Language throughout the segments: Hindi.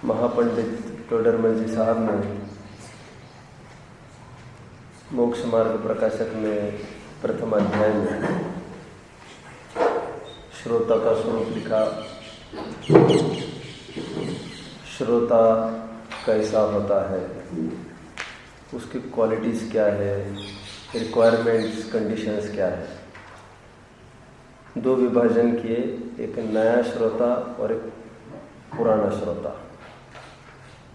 महापंडित टोडरमल जी साहब ने मोक्ष मार्ग प्रकाशक में प्रथम अध्याय में श्रोता का स्वरूप लिखा। श्रोता कैसा होता है, उसकी क्वालिटीज क्या है, रिक्वायरमेंट्स, कंडीशंस क्या है। दो विभाजन किए, एक नया श्रोता और एक पुराना श्रोता।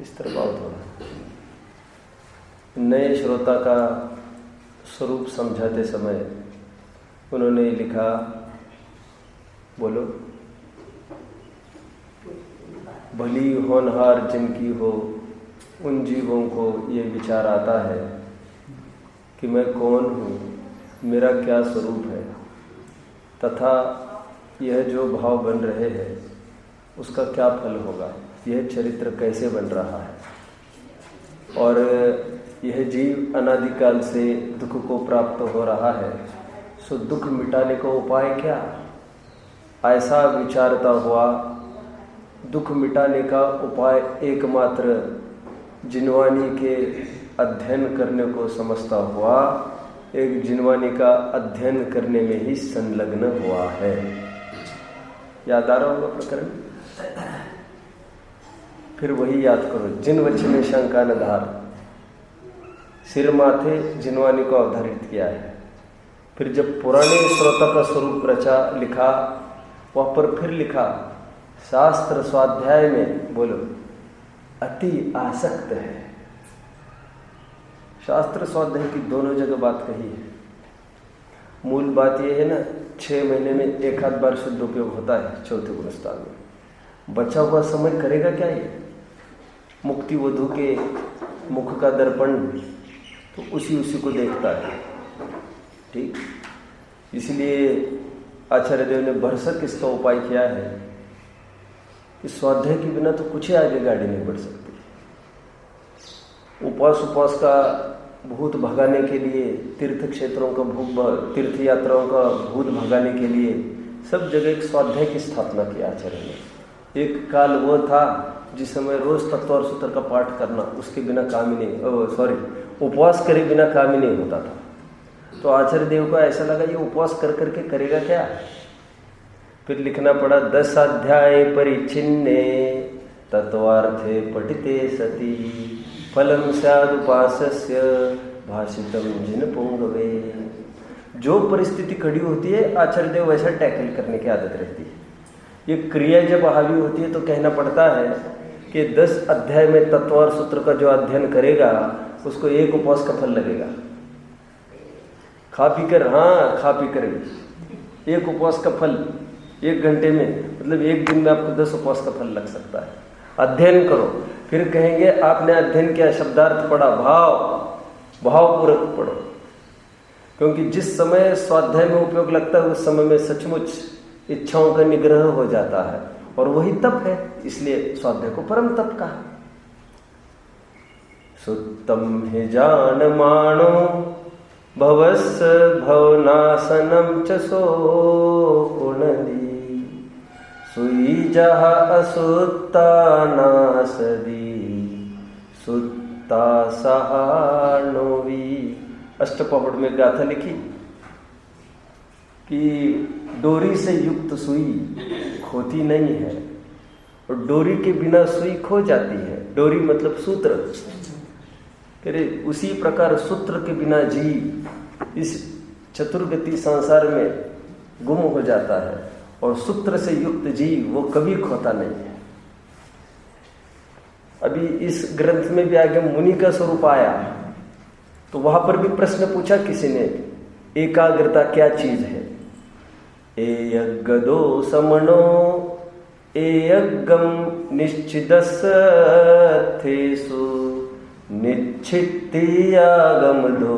इस तरह बात हो रहा है। नए श्रोता का स्वरूप समझाते समय उन्होंने लिखा, बोलो, भली होनहार जिनकी हो उन जीवों को ये विचार आता है कि मैं कौन हूँ, मेरा क्या स्वरूप है, तथा यह जो भाव बन रहे हैं उसका क्या फल होगा, यह चरित्र कैसे बन रहा है, और यह जीव अनादिकाल से दुख को प्राप्त हो रहा है, सो दुख मिटाने का उपाय क्या। ऐसा विचारता हुआ दुख मिटाने का उपाय एकमात्र जिनवानी के अध्ययन करने को समझता हुआ एक जिनवानी का अध्ययन करने में ही संलग्न हुआ है। याद आ रहा होगा प्रकरण। फिर वही याद करो, जिन वच्छ में शंका न धार, सिर माथे जिनवानी को अवधारित किया है। फिर जब पुराने श्रोता का स्वरूप रचा लिखा, वह पर फिर लिखा शास्त्र स्वाध्याय में, बोलो, अति आसक्त है। शास्त्र स्वाध्याय की दोनों जगह बात कही है। मूल बात यह है ना, 6 महीने में एक आध बार शुद्ध उपयोग होता है चौथे गुणस्थान में। बचा हुआ समय करेगा क्या ये? मुक्ति वधु के मुख का दर्पण तो उसी को देखता है। ठीक, इसलिए आचार्य देव ने भरसक इसका उपाय किया है कि स्वाध्याय के बिना तो कुछ ही आगे गाड़ी नहीं बढ़ सकती। उपवास का भूत भगाने के लिए, तीर्थ क्षेत्रों का तीर्थ यात्राओं का भूत भगाने के लिए सब जगह एक स्वाध्याय की स्थापना की आचार्य ने। एक काल वो था जिस समय रोज तत्व और सूत्र का पाठ करना, उसके बिना काम ही नहीं, उपवास करे बिना काम ही नहीं होता था। तो आचार्य देव को ऐसा लगा ये उपवास कर करके करेगा क्या। फिर लिखना पड़ा 10 अध्याय परिच्छिन्ने तत्वार्थे पठिते सती फलम स्यादुपासस्य भाषितम जिन पुंगवे। जो परिस्थिति खड़ी होती है आचार्य देव वैसा टैकल करने की आदत रहती है। ये क्रिया जब हावी होती है तो कहना पड़ता है कि 10 अध्याय में तत्व और सूत्र का जो अध्ययन करेगा उसको एक उपवास का फल लगेगा। खा पी कर एक उपवास का फल 1 घंटे में, मतलब 1 दिन में आपको 10 उपवास का फल लग सकता है। अध्ययन करो। फिर कहेंगे आपने अध्ययन किया, शब्दार्थ पढ़ा, भावपूर्वक पढ़ो, क्योंकि जिस समय स्वाध्याय में उपयोग लगता है उस समय में सचमुच इच्छाओं का निग्रह हो जाता है, और वही तप है, इसलिए स्वाध्याय को परम तप कहा। सुत्तम हि जानमानो भवस्य भवनाशनम च सो कुंडली सुई जहा असुत्ता नासदी सुत्ता सहानोवी। अष्टपहड़ में गाथा लिखी कि डोरी से युक्त सुई खोती नहीं है, और डोरी के बिना सुई खो जाती है। डोरी मतलब सूत्र। उसी प्रकार सूत्र के बिना जीव इस चतुर्गति संसार में गुम हो जाता है, और सूत्र से युक्त जीव वो कभी खोता नहीं है। अभी इस ग्रंथ में भी आगे मुनि का स्वरूप आया, तो वहां पर भी प्रश्न पूछा किसी ने, एकाग्रता क्या चीज है? एयगदो समनो एयगम निश्चिदस्थेषु निश्चित्ति आगम दो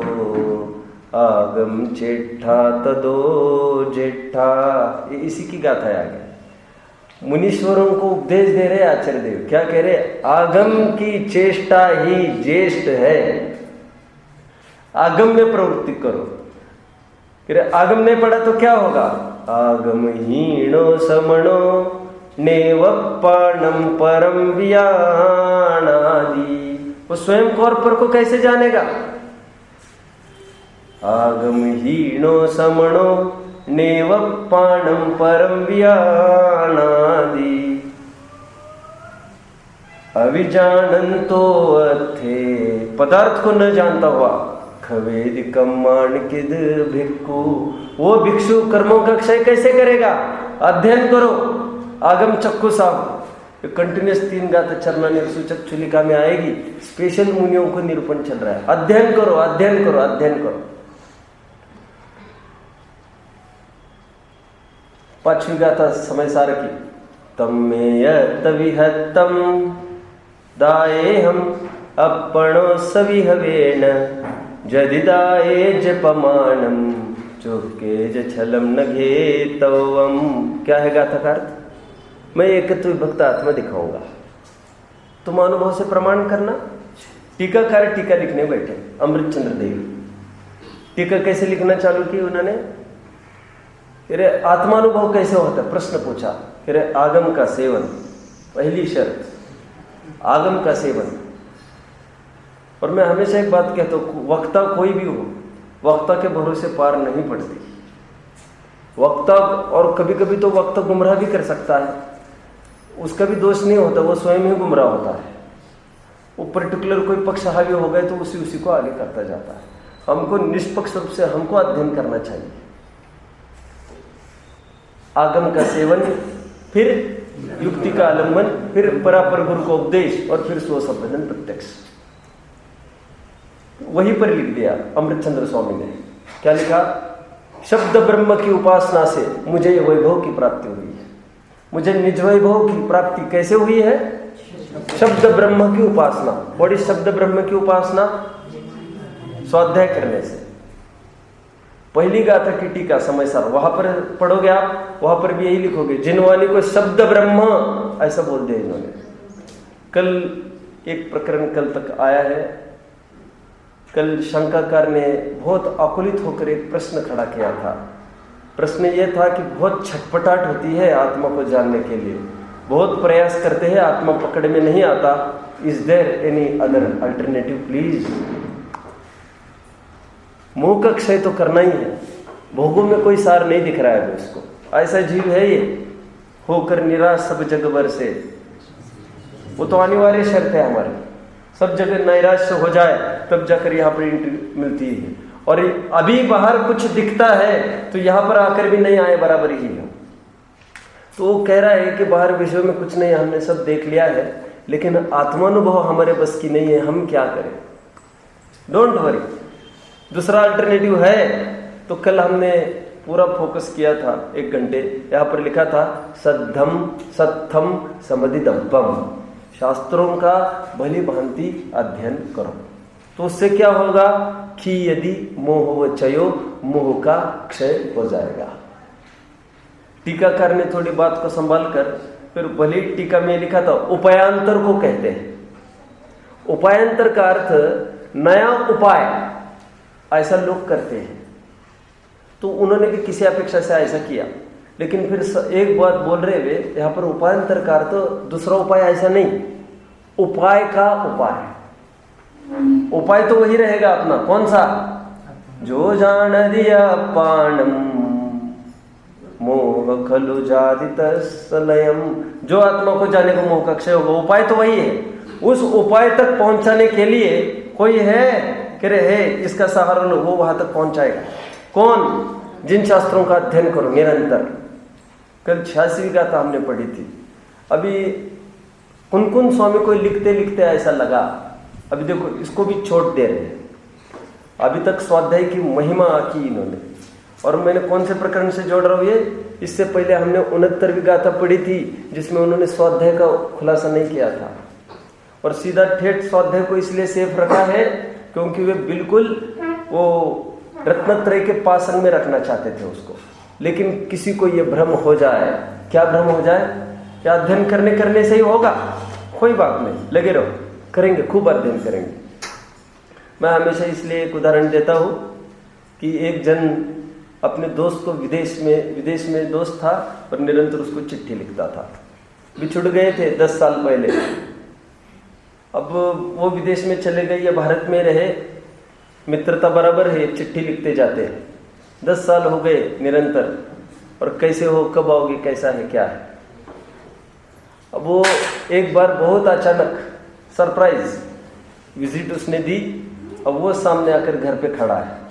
आगम चेठा तदो जेठा। इसी की गाथा है आगे। मुनीश्वरों को उपदेश दे रहे आचार्य देव। क्या कह रहे? आगम की चेष्टा ही ज्येष्ठ है, आगम में प्रवृत्ति करो। कह रहे आगम नहीं पढ़ा तो क्या होगा? आगम हीणो समणो नेवपाणम परम व्यानादि। वो स्वयं को और पर को कैसे जानेगा? आगम हीणो समणो नेवपाणम परम व्यानादि अविजानंतो अर्थे। पदार्थ को न जानता हुआ खवेद कम्माण किद भिक्खु। वो भिक्षु कर्मों का क्षय कैसे करेगा? अध्ययन करो। आगम चक्कु साहब कंटिन्यूस 3 गाथा चरना निर्सूचक चुलिका में आएगी। स्पेशल मुनियों को निरूपण चल रहा है। अध्ययन करो, अध्ययन करो, अध्ययन करो। 5वीं गाथा समय सार की। तम में यत विहत्तम दाये हम अपनो सविहवेन जदिदाये जपमानम चुके ज छलम न घेतवम। क्या है गाथा का अर्थ? मैं एकत्व विभक्त आत्मा दिखाऊंगा, तुम अनुभव से प्रमाण करना। टीकाकार टीका लिखने बैठे अमृतचंद्र देव। टीका कैसे लिखना चालू की उन्होंने? अरे आत्मानुभव कैसे होता है? प्रश्न पूछा। अरे आगम का सेवन, पहली शर्त आगम का सेवन। और मैं हमेशा एक बात कहता हूं, वक्ता कोई भी हो, वक्ता के भरोसे पार नहीं पड़ती। वक्ता, और कभी कभी तो वक्ता गुमराह भी कर सकता है, उसका भी दोष नहीं होता, वो स्वयं ही गुमराह होता है। वो पर्टिकुलर कोई पक्ष हावी हो गए तो उसी को आगे करता जाता है। हमको निष्पक्ष रूप से हमको अध्ययन करना चाहिए। आगम का सेवन, फिर युक्ति का आलम्बन, फिर परापर गुरु को उपदेश, और फिर स्वसंवेदन प्रत्यक्ष। वहीं पर लिख दिया अमृतचंद्र स्वामी ने। क्या लिखा? शब्द ब्रह्म की उपासना से मुझे वैभव की प्राप्ति हुई है। मुझे निज वैभव की प्राप्ति कैसे हुई है? शब्द ब्रह्म की उपासना। बड़ी शब्द ब्रह्म की उपासना स्वाध्याय करने से। पहली गाथा की टीका समय सार, वहां पर पढ़ोगे आप, वहां पर भी यही लिखोगे, जिनवानी को शब्द ब्रह्म ऐसा बोल दिया इन्होंने। कल एक प्रकरण कल तक आया है। कल शंकाकार ने बहुत आकुलित होकर एक प्रश्न खड़ा किया था। प्रश्न ये था कि बहुत छटपटाहट होती है आत्मा को जानने के लिए, बहुत प्रयास करते हैं, आत्मा पकड़ में नहीं आता। Is there any other alternative please? मोह का क्षय तो करना ही है, भोगों में कोई सार नहीं दिख रहा है उसको। ऐसा जीव है ये, होकर निराश सब जग भर से। वो तो अनिवार्य शर्त है हमारी, सब जगह नैराश्य हो जाए तब जाकर यहाँ पर एंट्री मिलती है। और अभी बाहर कुछ दिखता है तो यहाँ पर आकर भी नहीं आए, बराबर ही है। तो वो कह रहा है कि बाहर विश्व में कुछ नहीं, हमने सब देख लिया है, लेकिन आत्मानुभव हमारे बस की नहीं है, हम क्या करें? डोंट वरी, दूसरा अल्टरनेटिव है। तो कल हमने पूरा फोकस किया था 1 घंटे। यहाँ पर लिखा था सद्धम सत्थम समधिदब्बम। शास्त्रों का भली भांति अध्ययन करो। तो उससे क्या होगा कि यदि मोह चयो, मोह का क्षय हो जाएगा। टीकाकार ने थोड़ी बात को संभाल कर फिर भली टीका में लिखा था, उपायांतर को कहते हैं। उपायांतर का अर्थ नया उपाय, ऐसा लोग करते हैं। तो उन्होंने भी किसी अपेक्षा से ऐसा किया, लेकिन फिर एक बात बोल रहे वे यहां पर, उपायांतर का अर्थ दूसरा उपाय ऐसा नहीं, उपाय का उपाय। उपाय तो वही रहेगा अपना, कौन सा? जो जान दिया पाणम मोह खलु जादित सलयम, जो आत्मा को जाने को मोह का क्षय होगा, उपाय तो वही है। उस उपाय तक पहुंचाने के लिए कोई है कह रहे है इसका सहारा लो, वो वहां तक पहुंचाएगा। कौन? जिन शास्त्रों का अध्ययन करो निरंतर। कल 86वीं गाथा हमने पढ़ी थी। अभी कुन स्वामी को लिखते लिखते ऐसा लगा, अभी देखो इसको भी छोड़ दे रहे हैं। अभी तक स्वाध्याय की महिमा की इन्होंने, और मैंने कौन से प्रकरण से जोड़ रहा हूं ये, इससे पहले हमने 69वीं गाथा पढ़ी थी जिसमें उन्होंने स्वाध्याय का खुलासा नहीं किया था, और सीधा ठेठ स्वाध्याय को इसलिए सेफ रखा है क्योंकि वे बिल्कुल वो रत्नत्रय के पासन में रखना चाहते थे उसको। लेकिन किसी को ये भ्रम हो जाए, क्या भ्रम हो जाए? क्या अध्ययन करने से ही होगा? कोई बात नहीं, लगे रहो, करेंगे, खूब अध्ययन करेंगे। मैं हमेशा इसलिए एक उदाहरण देता हूं कि एक जन अपने दोस्त को विदेश में दोस्त था और निरंतर उसको चिट्ठी लिखता था। बिछुड़ गए थे 10 साल पहले, अब वो विदेश में चले गए या भारत में रहे, मित्रता बराबर है, चिट्ठी लिखते जाते हैं। 10 साल हो गए निरंतर, और कैसे हो, कब आओगे, कैसा है, क्या है। अब वो एक बार बहुत अचानक सरप्राइज विजिट उसने दी, अब वो सामने आकर घर पे खड़ा है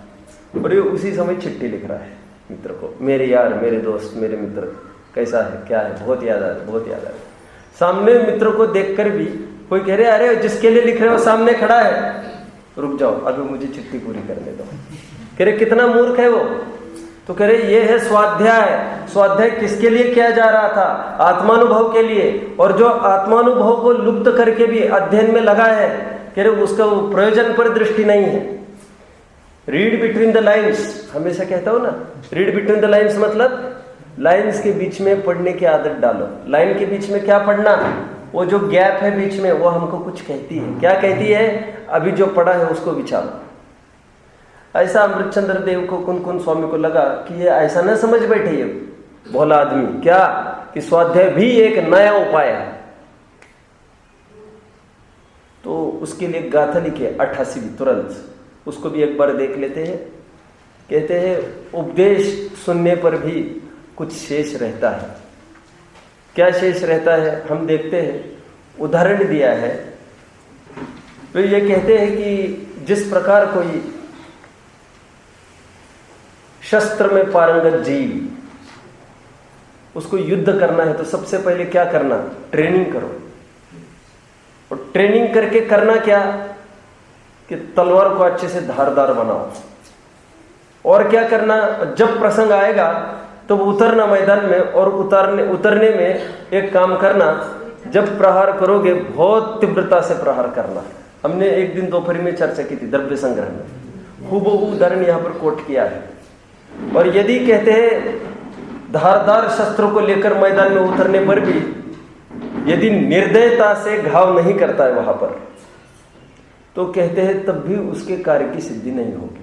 और ये उसी समय चिट्ठी लिख रहा है मित्र को, मेरे यार, मेरे दोस्त, मेरे मित्र, कैसा है, क्या है, बहुत याद आ रहा है, बहुत याद आ रहा है। सामने मित्र को देखकर भी कोई कह रहे अरे जिसके लिए लिख रहे हो सामने खड़ा है, रुक जाओ अभी मुझे चिट्ठी पूरी करने दो। कह रहे कितना मूर्ख है वो। तो कह रहे ये है स्वाध्याय। स्वाध्याय किसके लिए किया जा रहा था? आत्मानुभव के लिए। और जो आत्मानुभव को लुप्त करके भी अध्ययन में लगा है, कह रहे उसका वो प्रयोजन पर दृष्टि नहीं है। रीड बिटवीन द लाइन्स, हमेशा कहता हूं ना, रीड बिटवीन द लाइन्स मतलब लाइन्स के बीच में पढ़ने की आदत डालो। लाइन के बीच में क्या पढ़ना? वो जो गैप है बीच में, वो हमको कुछ कहती है। क्या कहती है? अभी जो पढ़ा है उसको विचारो। ऐसा अमृतचंद्र देव को कुन स्वामी को लगा कि ये ऐसा न समझ बैठे ये भोला आदमी, क्या कि स्वाध्याय भी एक नया उपाय है। तो उसके लिए गाथा लिखे 88वीं, तुरंत उसको भी एक बार देख लेते हैं। कहते हैं उपदेश सुनने पर भी कुछ शेष रहता है। क्या शेष रहता है हम देखते हैं। उदाहरण दिया है तो ये कहते हैं कि जिस प्रकार कोई शस्त्र में पारंगत जीव, उसको युद्ध करना है तो सबसे पहले क्या करना? ट्रेनिंग करो। और ट्रेनिंग करके करना क्या कि तलवार को अच्छे से धारदार बनाओ। और क्या करना? जब प्रसंग आएगा तो उतरना मैदान में, और उतरने में एक काम करना, जब प्रहार करोगे बहुत तीव्रता से प्रहार करना। हमने एक दिन दोपहर में चर्चा की थी द्रव्य संग्रह में, खूब उदाहरण यहाँ पर कोट किया है। और यदि कहते हैं धारदार शस्त्रों को लेकर मैदान में उतरने पर भी यदि निर्दयता से घाव नहीं करता है वहां पर, तो कहते हैं तब भी उसके कार्य की सिद्धि नहीं होगी।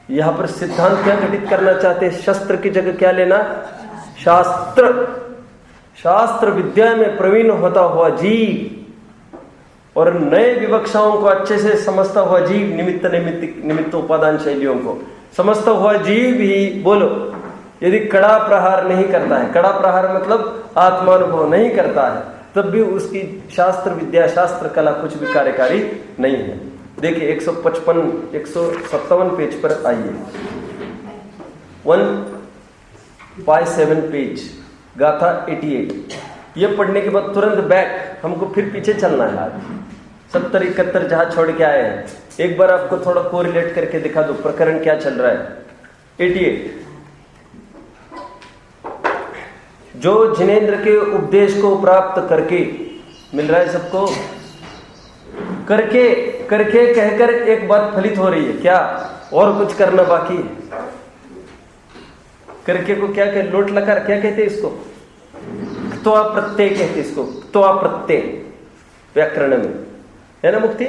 यहां पर सिद्धांत क्या घटित करना चाहते हैं? शस्त्र की जगह क्या लेना? शास्त्र। शास्त्र विद्या में प्रवीण होता हुआ जीव और नए विवक्षाओं को अच्छे से समझता हुआ जीव, निमित्त उपादान शैलियों को समझता हुआ जीव ही, बोलो, यदि कड़ा प्रहार नहीं करता है, कड़ा प्रहार मतलब आत्मानुभव नहीं करता है, तब भी उसकी शास्त्र विद्या, शास्त्र कला कुछ भी कार्यकारी नहीं है। देखिए 157 पेज पर आइए, 157 पेज, गाथा 88। ये पढ़ने के बाद तुरंत बैक, हमको फिर पीछे चलना है। आज 70-71 जहां छोड़ के आए हैं, एक बार आपको थोड़ा कोरिलेट करके दिखा दो प्रकरण क्या चल रहा है। 88, जो जिनेंद्र के उपदेश को प्राप्त करके मिल रहा है सबको? करके करके कहकर एक बात फलित हो रही है क्या? और कुछ करना बाकी है। करके को क्या कहते? लोट लकार क्या कहते हैं इसको? त्वा प्रत्यय कहते इसको। त्वा प्रत्यय व्याकरण में है ना मुक्ति।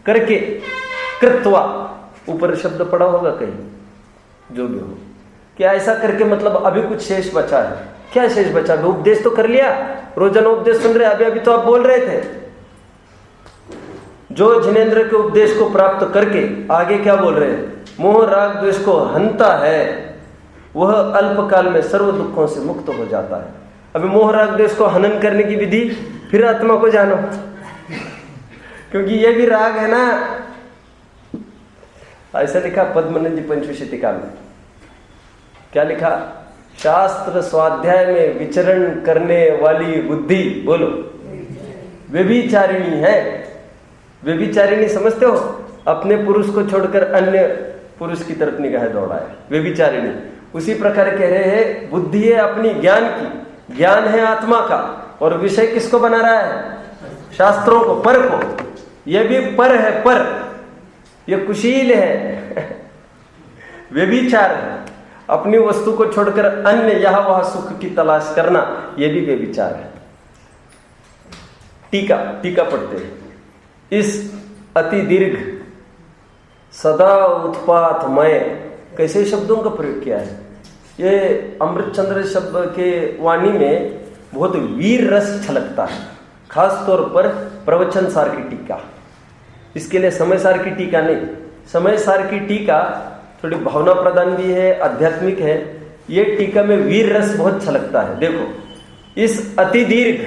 करके कृत्वा ऊपर शब्द पड़ा होगा कहीं जो भी हो। क्या ऐसा करके मतलब अभी कुछ शेष बचा है? क्या शेष बचा? अभी उपदेश तो कर लिया, रोजाना उपदेश सुन रहे, अभी तो आप बोल रहे थे। जो जिनेंद्र के उपदेश को प्राप्त करके आगे क्या बोल रहे हैं? मोह राग द्वेष को हंता है, वह अल्पकाल में सर्व दुखों से मुक्त हो जाता है। अभी मोह राग द्वेष को हनन करने की विधि फिर आत्मा को जानो, क्योंकि ये भी राग है ना। ऐसा लिखा पद्मनंद जी पंचविंशतिका में। क्या लिखा? शास्त्र स्वाध्याय में विचरण करने वाली बुद्धि, बोलो, व्यभिचारिणी है। व्यभिचारिणी समझते हो? अपने पुरुष को छोड़कर अन्य पुरुष की तरफ निगाह दौड़ाए, व्यभिचारिणी। उसी प्रकार कह रहे हैं बुद्धि है अपनी ज्ञान की, ज्ञान है आत्मा का, और विषय किसको बना रहा है? शास्त्रों को, पर को। यह भी पर है, पर यह कुशील है, व्यभिचार है। अपनी वस्तु को छोड़कर अन्य यहां वहां सुख की तलाश करना, यह भी व्यभिचार है। टीका पढ़ते हैं। इस अति दीर्घ सदा उत्पातमय, कैसे शब्दों का प्रयोग किया है? ये अमृतचंद्र शब्द के वाणी में बहुत वीर रस छलकता है, खास तौर पर प्रवचन सार की टीका। इसके लिए समय सार की टीका नहीं। समय सार की टीका थोड़ी भावना प्रधान भी है, आध्यात्मिक है। ये टीका में वीर रस बहुत छलकता है। देखो, इस अति दीर्घ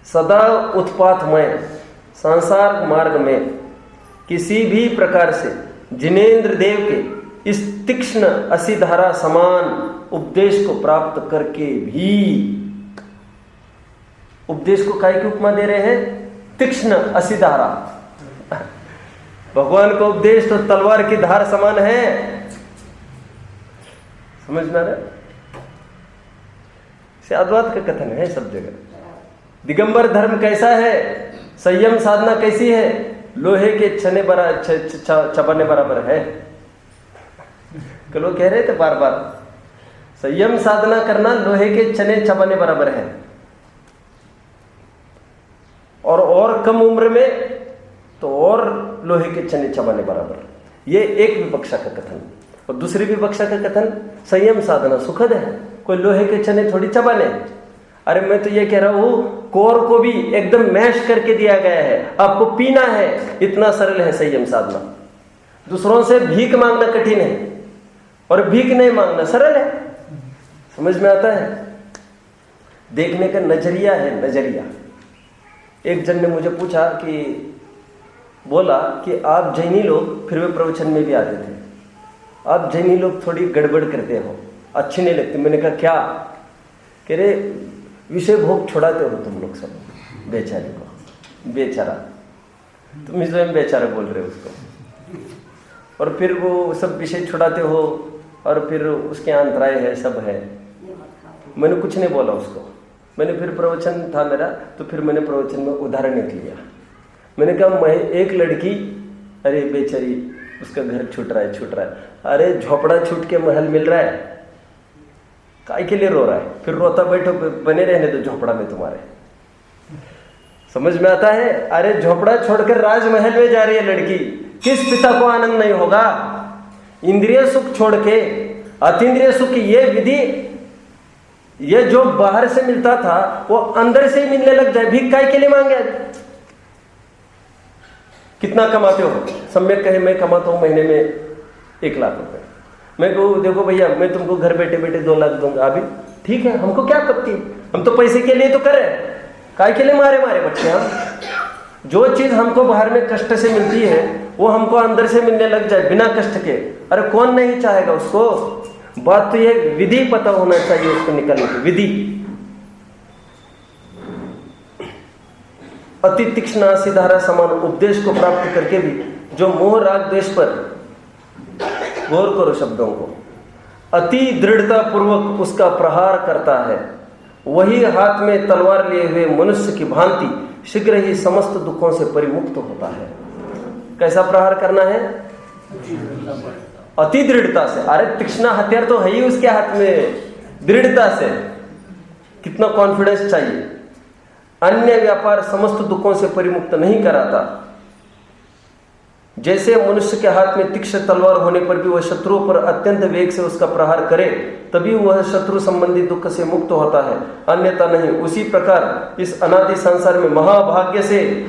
सदा उत्पातमय संसार मार्ग में किसी भी प्रकार से जिनेंद्र देव के इस तीक्ष्ण असीधारा समान उपदेश को प्राप्त करके भी, उपदेश को काय की उपमा दे रहे हैं? तीक्ष्ण असीधारा। भगवान का उपदेश तो तलवार की धार समान है, समझ में आ रहा है? अद्वैत का कथन है सब जगह। दिगंबर धर्म कैसा है? संयम साधना कैसी है? लोहे के चबाने बराबर है। लोग कह रहे थे बार बार, संयम साधना करना लोहे के चने चबाने बराबर है, और कम उम्र में तो और लोहे के चने चबाने बराबर। ये एक विवक्षा का कथन। और दूसरी विवक्षा का कथन, संयम साधना सुखद है, कोई लोहे के चने थोड़ी चबाने। अरे मैं तो ये कह रहा हूं, कोर को भी एकदम मैश करके दिया गया है, आपको पीना है, इतना सरल है संयम साधना। दूसरों से भीख मांगना कठिन है, और भीख नहीं मांगना सरल है। समझ में आता है? देखने का नजरिया है, नजरिया। एक जन ने मुझे पूछा कि, बोला कि आप जैनी लोग, फिर वे प्रवचन में भी आते थे, आप जैनी लोग थोड़ी गड़बड़ करते हो, अच्छी नहीं लगती। मैंने कहा क्या? कह रहे विषय भोग छुड़ाते हो तुम लोग सब बेचारे को। बेचारा, तुम इसमें बेचारा बोल रहे हो उसको, और फिर वो सब विषय छुड़ाते हो, और फिर उसके अंतराय है, सब है। मैंने कुछ नहीं बोला उसको। मैंने फिर प्रवचन था मेरा, तो फिर मैंने प्रवचन में उदाहरण एक लिया। मैंने कहा एक लड़की, अरे बेचारी, उसका घर छूट रहा है। अरे झोपड़ा छूट के महल मिल रहा है, काय के लिए रो रहा है? फिर रोता बैठो, बने रहने दो झोपड़ा में तुम्हारे। समझ में आता है? अरे झोपड़ा छोड़कर राजमहल में जा रही है लड़की, किस पिता को आनंद नहीं होगा? इंद्रिय सुख छोड़ के अतीन्द्रिय सुख, ये विधि, ये जो बाहर से मिलता था वो अंदर से ही मिलने लग जाए। भीख काय के लिए मांगे? कितना कमाते हो? सम्यक कहे मैं कमाता हूं महीने में 1 लाख रुपए। मैं कहूँ देखो भैया, मैं तुमको घर बैठे बैठे 2 लाख दूंगा। अभी ठीक है, हमको क्या आपत्ति? हम तो पैसे के लिए तो कर रहे हैं, काय के लिए मारे बच्चे हम? जो चीज हमको बाहर में कष्ट से मिलती है वो हमको अंदर से मिलने लग जाए बिना कष्ट के, अरे कौन नहीं चाहेगा उसको? बात तो ये विधि पता होना चाहिए उसको निकलने की विधि। अति तीक्ष्ण सीधारा समान उपदेश को प्राप्त करके भी जो मोह राग द्वेष पर, गौर करो शब्दों को, अति दृढ़ता पूर्वक उसका प्रहार करता है, वही हाथ में तलवार लिए हुए मनुष्य की भांति शीघ्र ही समस्त दुखों से परिमुक्त होता है। कैसा प्रहार करना है? अति दृढ़ता से। अरे तीक्ष्ण हथियार तो है ही उसके हाथ में, दृढ़ता से। कितना कॉन्फिडेंस चाहिए। अन्य व्यापार समस्त दुखों से परिमुक्त नहीं कराता। जैसे मनुष्य के हाथ में तीक्ष्ण तलवार होने पर भी वह शत्रुओं पर अत्यंत वेग से उसका प्रहार करे तभी वह शत्रु संबंधी दुख से मुक्त होता है, अन्यथा नहीं। उसी प्रकार इस अनादि संसार में महाभाग्य से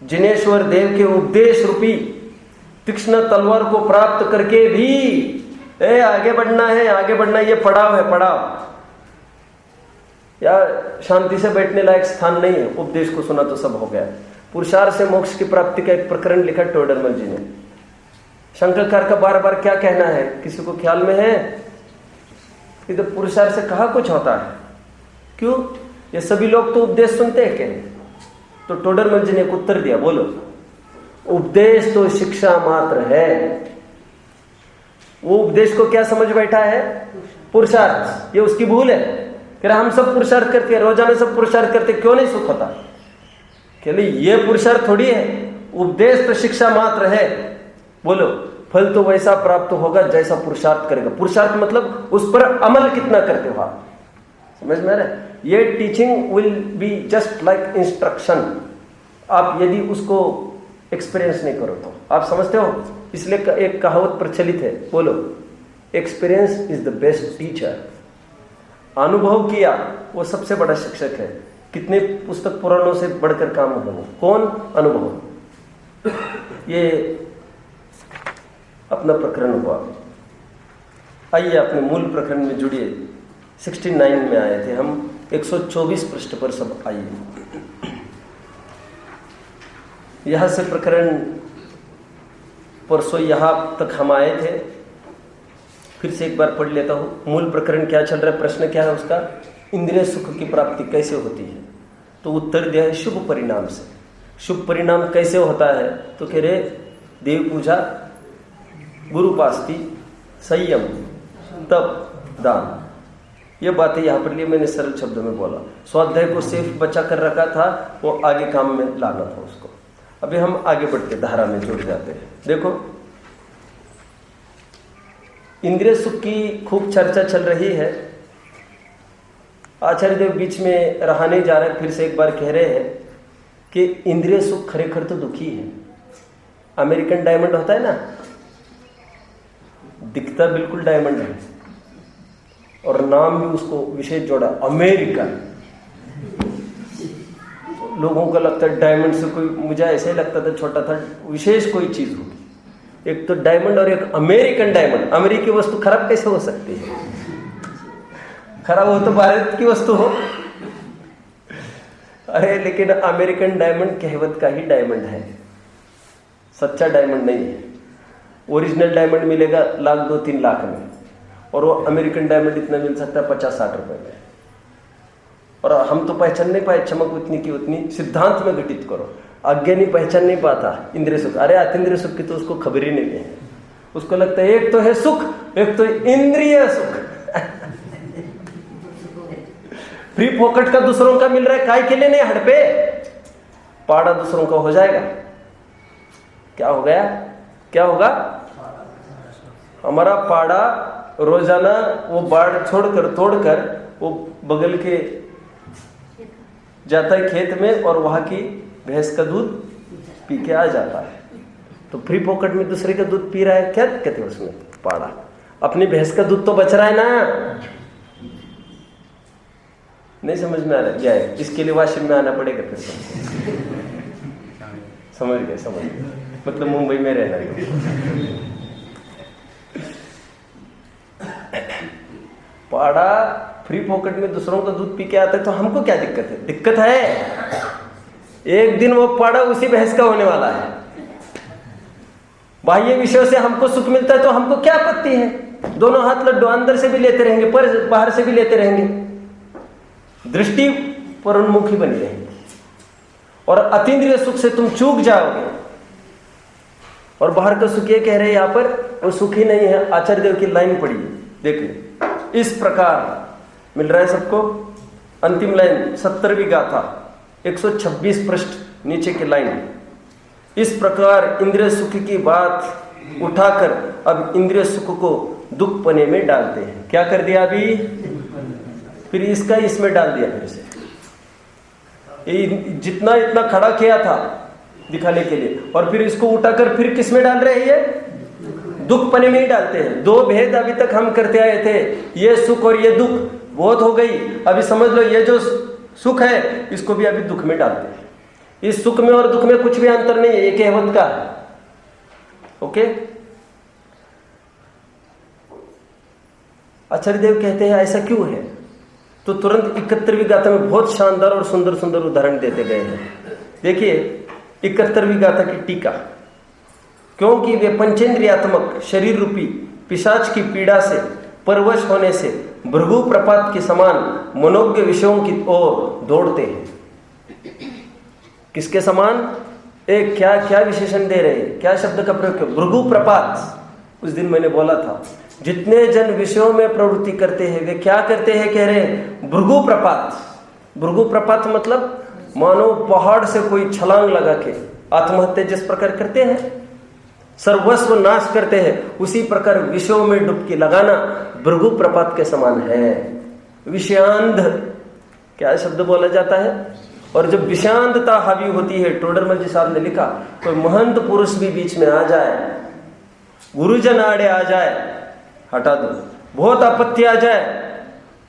जिनेश्वर देव के उपदेश रूपी तीक्ष्ण तलवार को प्राप्त करके भी आगे बढ़ना है, आगे बढ़ना। ये पड़ाव है, पड़ाव। या शांति से बैठने लायक स्थान नहीं है। उपदेश को सुना तो सब हो गया। पुरुषार्थ से मोक्ष की प्राप्ति का एक प्रकरण लिखा टोडरमल जी ने। शंकरकार का बार बार क्या कहना है, किसी को ख्याल में है? कि तो पुरुषार्थ से कहा कुछ होता है। क्यों? ये सभी लोग तो उपदेश सुनते हैं क्या? तो टोडरमल जी ने एक उत्तर दिया, बोलो। उपदेश तो शिक्षा मात्र है। वो उपदेश को क्या समझ बैठा है? पुरुषार्थ। ये उसकी भूल है। फिर हम सब पुरुषार्थ करते हैं, रोजाना सब पुरुषार्थ करते, क्यों नहीं सुख होता? कहले ये पुरुषार्थ थोड़ी है। उपदेश तो शिक्षा मात्र है। बोलो, फल तो वैसा प्राप्त होगा जैसा पुरुषार्थ करेगा। पुरुषार्थ मतलब उस पर अमल कितना करते हो आप। समझ में आ रहा है? ये teaching will be just like instruction. आप यदि उसको एक्सपीरियंस नहीं करो तो आप समझते हो। इसलिए एक कहावत प्रचलित है, बोलो, experience is the best teacher. अनुभव किया वो सबसे बड़ा शिक्षक है। कितने पुस्तक पुराणों से बढ़कर काम है वो। कौन? अनुभव। ये अपना प्रकरण हुआ। आइए अपने मूल प्रकरण में जुड़िए। 69 में आए थे हम, 124 पृष्ठ पर सब आइए। यहां से प्रकरण परसों यहां तक हम आए थे। फिर से एक बार पढ़ लेता हूं। मूल प्रकरण क्या चल रहा है, प्रश्न क्या है उसका? इंद्रिय सुख की प्राप्ति कैसे होती है? तो उत्तर दिया है शुभ परिणाम से। शुभ परिणाम कैसे होता है? तो कह रहे देव पूजा, गुरुपास्ति, संयम, तप, दान। ये बातें यहां पर लिए मैंने सरल शब्दों में बोला। स्वाध्याय को सेफ बचा कर रखा था, वो आगे काम में लाना था उसको। अभी हम आगे बढ़ते धारा में जुड़ जाते हैं। देखो, इंद्रिय सुख की खूब चर्चा चल रही है। आचार्य देव बीच में रहाने जा रहे हैं, फिर से एक बार कह रहे हैं कि इंद्रिय सुख खरेखर तो दुखी है। अमेरिकन डायमंड होता है ना, दिखता बिल्कुल डायमंड है और नाम भी उसको विशेष जोड़ा, अमेरिकन। लोगों को लगता है डायमंड से कोई, मुझे ऐसे ही लगता था छोटा था, विशेष कोई चीज होगी। एक तो डायमंड और एक अमेरिकन डायमंड। अमेरिकी वस्तु खराब कैसे हो सकती है? खराब हो तो भारत की वस्तु हो। अरे लेकिन अमेरिकन डायमंड कहवत का ही डायमंड है, सच्चा डायमंड नहीं है। ओरिजिनल डायमंड मिलेगा 1 2-3 लाख में, और वो अमेरिकन डायमंड इतना मिल सकता है 50-60 रुपए में। और हम तो पहचान नहीं पाए, चमक उतनी की उतनी। सिद्धांत में घटित करो, अज्ञानी पहचान नहीं पाता इंद्रिय सुख। अरे अतीन्द्रिय सुख की तो उसको खबर ही नहीं है। उसको लगता है एक तो है सुख, एक तो इंद्रिय सुख। फ्री पॉकेट का दूसरों का मिल रहा है, काय के लिए नहीं? हट पे पाड़ा दूसरों का हो जाएगा। क्या हो गया? क्या होगा? हमारा पाड़ा रोजाना वो बाढ़ छोड़कर तोड़कर वो बगल के जाता है खेत में और वहां की भैंस का दूध पी के आ जाता है। तो फ्री पॉकेट में दूसरे का दूध पी रहा है, क्या कहते हैं उसमें? पाड़ा। अपनी भैंस का दूध तो बच रहा है ना। नहीं समझ में आ रहा क्या है? इसके लिए वाशिंग में आना पड़ेगा फिर। समझ गए, समझ गए। मतलब मुंबई में रहना है। पाड़ा फ्री पॉकेट में दूसरों का दूध पी के आता है, तो हमको क्या दिक्कत है? दिक्कत है एक दिन वो पाड़ा उसी भैंस का होने वाला है। बाह्य विषयों से हमको सुख मिलता है तो हमको क्या आपत्ति है? दोनों हाथ लड्डू, अंदर से भी लेते रहेंगे, पर बाहर से भी लेते रहेंगे। दृष्टि पर उन्मुखी बनी रहेगी और अतीन्द्रिय सुख से तुम चूक जाओगे। और बाहर का सुख ये कह रहे हैं यहां पर, वो सुखी नहीं है। आचार्य देव की लाइन पढ़िए, देखिए। इस प्रकार मिल रहा है सबको। अंतिम लाइन 70वीं गाथा 126 पृष्ठ नीचे की लाइन। इस प्रकार इंद्रिय सुख की बात उठाकर अब इंद्रिय सुख को दुख पने में डालते हैं। क्या कर दिया अभी? फिर इसका इसमें डाल दिया फिर से। जितना इतना खड़ा किया था दिखाने के लिए, और फिर इसको उठाकर फिर किस में डाल रहे हैं? दुख पने में ही डालते हैं। दो भेद अभी तक हम करते आए थे, ये सुख और ये दुख, बहुत हो गई। अभी समझ लो ये जो सुख है इसको भी अभी दुख में डालते हैं। इस सुख में और दुख में कुछ भी अंतर नहीं है, ये कहवत का है। ओके, आचार्य देव कहते हैं ऐसा क्यों है? तो तुरंत 71वीं गाथा में बहुत शानदार और सुंदर सुंदर उदाहरण देते गए हैं। देखिए 71वीं गाथा की टीका। क्योंकि वे पंचेंद्रियात्मक शरीर रूपी पिशाच की पीड़ा से परवश होने से भृगु प्रपात के समान मनोज्ञ विषयों की ओर दौड़ते हैं। किसके समान? एक क्या क्या विशेषण दे रहे हैं, क्या शब्द का प्रयोग किया? भृगु प्रपात। उस दिन मैंने बोला था जितने जन विषयों में प्रवृत्ति करते हैं वे क्या करते हैं? कह रहे हैं भृगु प्रपात। भृगु प्रपात मतलब मानो पहाड़ से कोई छलांग लगा के आत्महत्या जिस प्रकार करते हैं, सर्वस्व नाश करते हैं, उसी प्रकार विषयों में डुबकी लगाना भृगु प्रपात के समान है। विषयांध क्या शब्द बोला जाता है? और जब विषांतता हावी होती है, टोडरमल जी साहब ने लिखा, कोई महंत पुरुष भी बीच में आ जाए, गुरुजन आड़े आ जाए, हटा दो। बहुत आपत्ति आ जाए,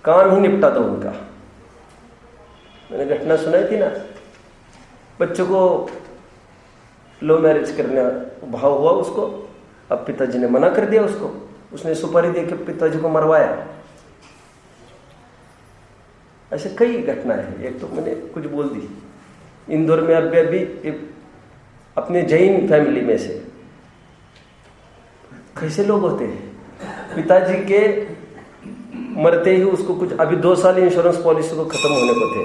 काम ही निपटा दो उनका। मैंने घटना सुनाई थी ना, बच्चों को लो मैरिज करने भाव हुआ उसको, अब पिताजी ने मना कर दिया उसको, उसने सुपारी देकर पिताजी को मरवाया। ऐसे कई घटना है। एक तो मैंने कुछ बोल दी, इंदौर में अभी अपने जैन फैमिली में से कैसे लोग होते हैं, पिताजी के मरते ही उसको कुछ, अभी 2 साल इंश्योरेंस पॉलिसी को खत्म होने को थे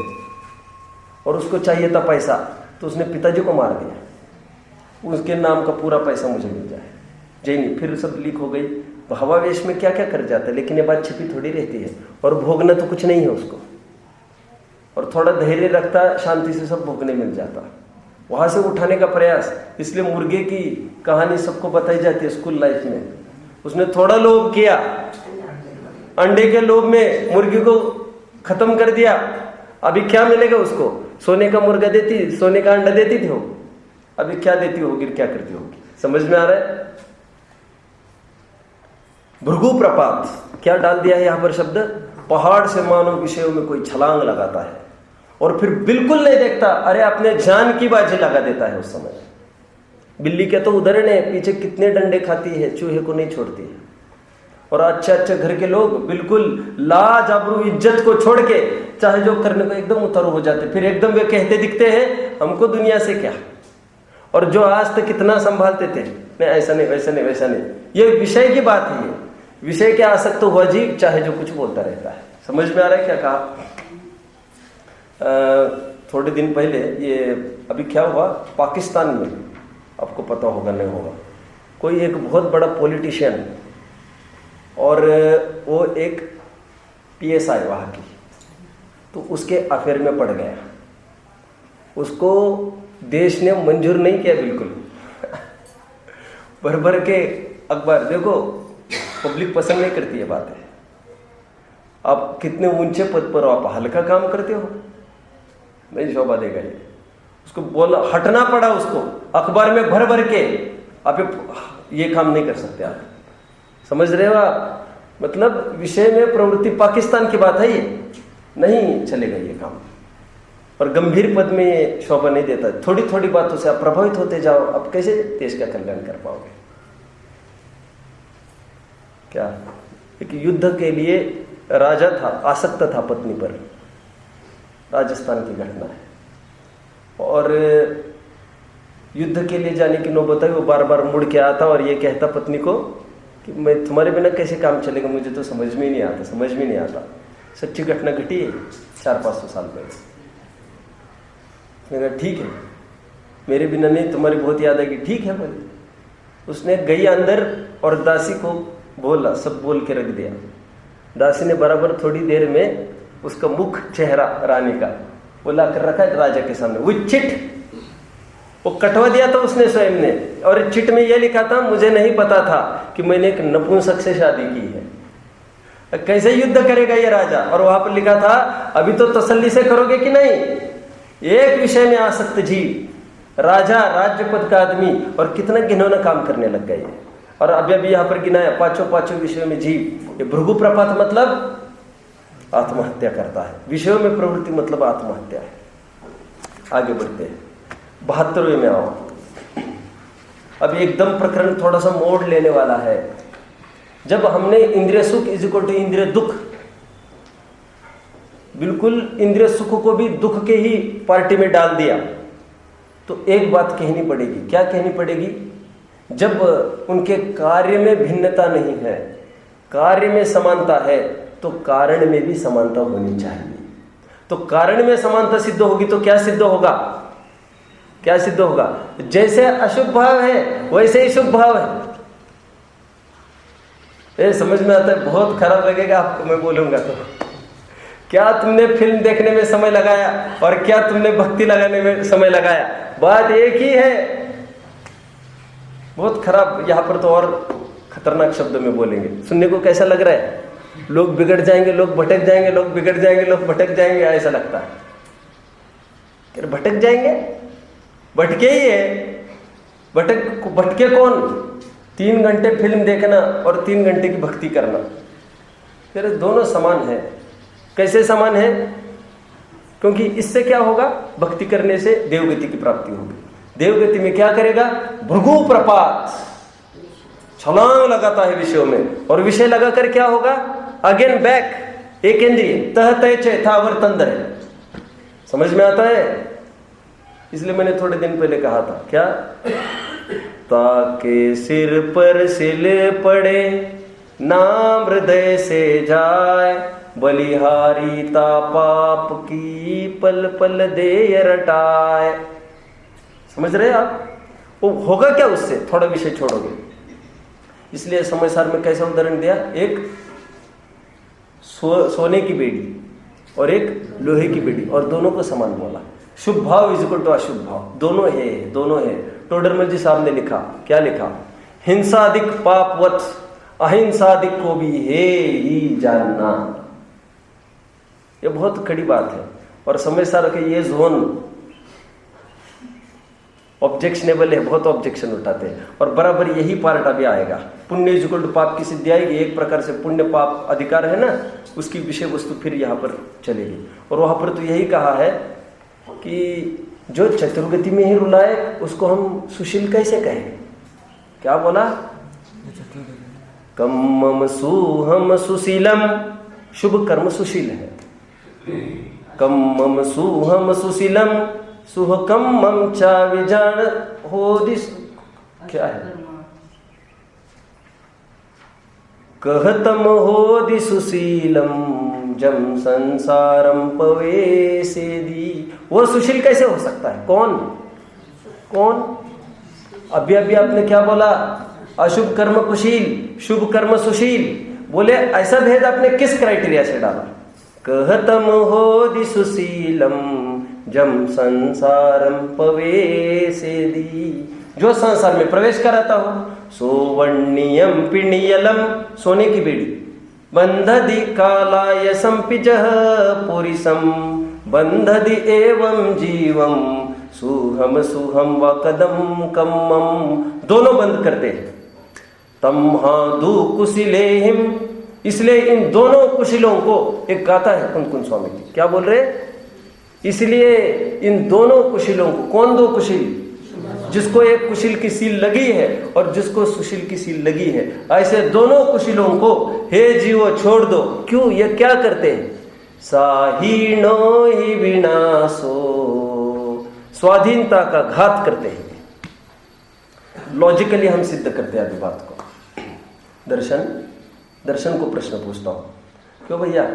और उसको चाहिए था पैसा, तो उसने पिताजी को मार दिया, उसके नाम का पूरा पैसा मुझे मिल जाए। जैनी फिर सब लीक हो गई। भावावेश में क्या क्या कर जाता है, लेकिन ये बात छिपी थोड़ी रहती है, और भोगना तो कुछ नहीं है उसको, और थोड़ा धैर्य रखता शांति से सब भोगने मिल जाता। वहां से उठाने का प्रयास, इसलिए मुर्गे की कहानी सबको बताई जाती है स्कूल लाइफ में। उसने थोड़ा लोभ किया, अंडे के लोभ में मुर्गी को खत्म कर दिया। अभी क्या मिलेगा उसको? सोने का मुर्गा देती, सोने का अंडा देती थी वो, अभी क्या देती होगी, क्या करती होगी? समझ में आ रहा है? भृगु प्रपात क्या डाल दिया है यहां पर शब्द? पहाड़ से मानव विषयों में कोई छलांग लगाता है और फिर बिल्कुल नहीं देखता, अरे अपने जान की बाजी लगा देता है उस समय। बिल्ली के तो उदाहरण है, पीछे कितने डंडे खाती है, चूहे को नहीं छोड़ती है। और अच्छे अच्छे घर के लोग बिल्कुल लाज आबरू इज्जत को छोड़ के चाहे जो करने को एकदम उतारू हो जाते, फिर एकदम वे कहते दिखते हैं हमको दुनिया से क्या। और जो आज तक कितना संभालते थे, नहीं ऐसा नहीं वैसा नहीं वैसा नहीं, ये विषय की बात है, ये विषय के आसक्त हुआ जीव चाहे जो कुछ बोलता रहता है। समझ में आ रहा है क्या कहा? थोड़े दिन पहले ये अभी क्या हुआ पाकिस्तान में, आपको पता होगा नहीं होगा, कोई एक बहुत बड़ा पॉलिटिशियन और वो एक PSI वहाँ की, तो उसके अफेयर में पड़ गया। उसको देश ने मंजूर नहीं किया बिल्कुल। भर भर के अखबार, देखो पब्लिक पसंद नहीं करती है बात है। आप कितने ऊंचे पद पर हो, आप हल्का काम करते हो, नहीं शोभा देगा ये। उसको बोला, हटना पड़ा उसको अखबार में भर भर के, आप ये काम नहीं कर सकते आप। समझ रहे हो आप? मतलब विषय में प्रवृत्ति, पाकिस्तान की बात है ये, नहीं चलेगा ये काम। और गंभीर पद में ये शोभा नहीं देता। थोड़ी थोड़ी बातों से आप प्रभावित होते जाओ, अब कैसे देश का कल्याण कर पाओगे? क्या एक युद्ध के लिए राजा था, आसक्त था पत्नी पर, राजस्थान की घटना है। और युद्ध के लिए जाने की नौबत आई, वो बार बार मुड़ के आता और ये कहता पत्नी को कि मैं तुम्हारे बिना कैसे काम चलेगा, मुझे तो समझ में ही नहीं आता, समझ में नहीं आता। सच्ची घटना घटी है 400-500 साल पहले। मैंने कहा ठीक है, मेरे बिना नहीं, तुम्हारी बहुत याद आएगी। ठीक है बोले। उसने गई अंदर और दासी को बोला, सब बोल के रख दिया। दासी ने बराबर थोड़ी देर में उसका मुख चेहरा रानी का वो ला कर रखा है राजा के सामने। वो चिट वो कटवा दिया था उसने स्वयं ने, और चिट में यह लिखा था, मुझे नहीं पता था कि मैंने एक नपुंसक से शादी की है। कैसे युद्ध करेगा ये राजा? और वहां पर लिखा था, अभी तो तसल्ली से करोगे कि नहीं, एक विषय में आसक्त जीव, राजा, राज्य पद का आदमी, और कितना घिनौना काम करने लग गए। और अभी यहाँ पर गिनाया पांचों विषयों में जीव। ये भृगु प्रपात मतलब आत्महत्या करता है, विषयों में प्रवृत्ति मतलब आत्महत्या है। आगे बढ़ते हैं, 72वें में आओ। अब एकदम प्रकरण थोड़ा सा मोड़ लेने वाला है। जब हमने इंद्रिय सुख इज इक्वल टू इंद्रिय दुख, बिल्कुल इंद्रिय सुख को भी दुख के ही पार्टी में डाल दिया, तो एक बात कहनी पड़ेगी। क्या कहनी पड़ेगी? जब उनके कार्य में भिन्नता नहीं है, कार्य में समानता है, तो कारण में भी समानता होनी चाहिए। तो कारण में समानता सिद्ध होगी तो क्या सिद्ध होगा? क्या सिद्ध होगा? जैसे अशुभ भाव है वैसे ही शुभ भाव है। ये समझ में आता है? बहुत खराब लगेगा आपको मैं बोलूंगा तो। क्या तुमने फिल्म देखने में समय लगाया और क्या तुमने भक्ति लगाने में समय लगाया? बात एक ही है। बहुत खराब, यहां पर तो और खतरनाक शब्दों में बोलेंगे। सुनने को कैसा लग रहा है? लोग बिगड़ जाएंगे, लोग भटक जाएंगे, लोग बिगड़ जाएंगे, लोग भटक जाएंगे, ऐसा लगता है। भटक जाएंगे? भटके ही है। भटके कौन? 3 घंटे फिल्म देखना और 3 घंटे की भक्ति करना, फिर दोनों समान है। कैसे समान है? क्योंकि इससे क्या होगा? भक्ति करने से देवगति की प्राप्ति होगी। देवगति में क्या करेगा? भृगु प्रपात, छलांग लगाता है विषयों में, और विषय लगाकर क्या होगा? अगेन बैक, एक इंद्रिय तह तय चे था वर्तंदर है। समझ में आता है? इसलिए मैंने थोड़े दिन पहले कहा था, क्या? ताके सिर पर सिल पड़े, नाम हृदय से जाए, बलिहारी ता पाप की पल पल दे रटाए। समझ रहे आप? वो होगा क्या उससे? थोड़ा विषय छोड़ोगे। इसलिए समय सार में कैसा उदाहरण दिया? एक सोने की बेड़ी और एक लोहे की बेड़ी, और दोनों को समान बोला। शुभ भाव इज इक्वल टू अशुभ भाव, दोनों है। टोडरमल जी साहब ने लिखा, क्या लिखा? हिंसादिक पापवत अहिंसादिक को भी है ही जानना। ये बहुत कड़ी बात है, और समय सार के ये जोन ऑब्जेक्शनेबल है, बहुत ऑब्जेक्शन उठाते हैं। और बराबर यही पार्ट अभी आएगा। पुण्य इज इक्वल टू पाप की सिद्धि आएगी। एक प्रकार से पुण्य पाप अधिकार है ना, उसकी विषय वस्तु फिर यहाँ पर चलेगी। और वहां पर तो यही कहा है कि जो चतुर्गति में ही रुलाए उसको हम सुशील कैसे कहें? क्या बोला? कम्मम सुहम सुशीलम, शुभ कर्म सुशील है। कम्मम सुहम सुशीलम, सुहकम्मम चा विजान हो दिस, क्या है? कहतम हो दि सुशीलम जम संसारम पवे से दी। वो सुशील कैसे हो सकता है? कौन? अभी आपने क्या बोला? अशुभ कर्म कुशील, शुभ कर्म सुशील। बोले ऐसा भेद आपने किस क्राइटेरिया से डाला? कहतम हो दि सुशीलम जम संसारम पवे से दी, जो संसार में प्रवेश कराता हो। सोवर्णियम पिणियलम, सोने की बेड़ी, बंधदि कालाय संपिजः पुरिसम, बंधदि एवं जीवम, सुहम सुहम व कदम कम्मम, दोनों बंद करते हैं। तम्हादु कुशिलेहिम, इसलिए इन दोनों कुशिलों को एक गाथा है कुंदकुंज स्वामी की। क्या बोल रहे? इसलिए इन दोनों कुशिलों को, कौन दो कुशिल? जिसको एक कुशिल की सील लगी है और जिसको सुशील की सील लगी है, ऐसे दोनों कुशिलों को हे जीवो छोड़ दो। क्यों? ये क्या करते हैं? साहीनो ही विनाशो, स्वाधीनता का घात करते हैं। लॉजिकली हम सिद्ध करते हैं अभी बात को। दर्शन को प्रश्न पूछता हूं, क्यों भैया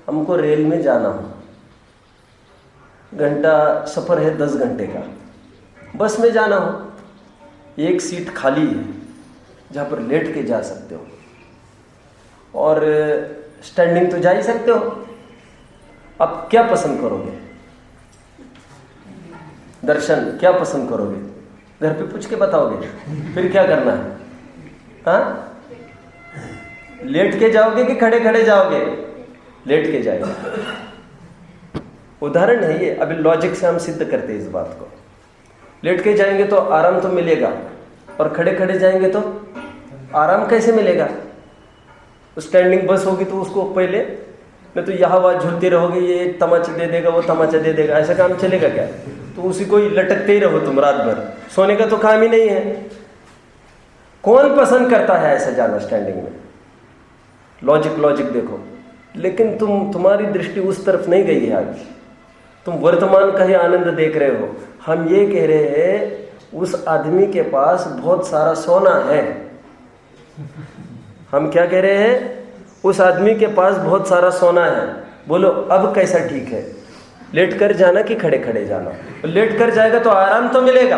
हमको रेल में जाना हो, घंटा सफर है 10 घंटे का, बस में जाना हो, एक सीट खाली है जहां पर लेट के जा सकते हो, और स्टैंडिंग तो जा ही सकते हो, अब क्या पसंद करोगे? दर्शन क्या पसंद करोगे? घर पे पूछ के बताओगे? फिर क्या करना है? हाँ, लेट के जाओगे कि खड़े खड़े जाओगे? लेट के जाएंगे। उदाहरण है ये, अभी लॉजिक से हम सिद्ध करते हैं इस बात को। लेट के जाएंगे तो आराम तो मिलेगा, और खड़े खड़े जाएंगे तो आराम कैसे मिलेगा? स्टैंडिंग बस होगी तो उसको पहले नहीं तो यहाँ वहाँ झूलते रहोगे, ये तमाचा दे देगा, वो तमाचा दे देगा, ऐसा काम चलेगा क्या? तो उसी को ही लटकते ही रहो तुम रात भर, सोने का तो काम ही नहीं है। कौन पसंद करता है ऐसा जाना स्टैंडिंग में? लॉजिक देखो। लेकिन तुम्हारी दृष्टि उस तरफ नहीं गई है आज, तुम वर्तमान का ही आनंद देख रहे हो। हम ये कह रहे हैं उस आदमी के पास बहुत सारा सोना है। हम क्या कह रहे हैं? उस आदमी के पास बहुत सारा सोना है। बोलो अब कैसा ठीक है, लेट कर जाना कि खड़े खड़े जाना? लेट कर जाएगा तो आराम तो मिलेगा,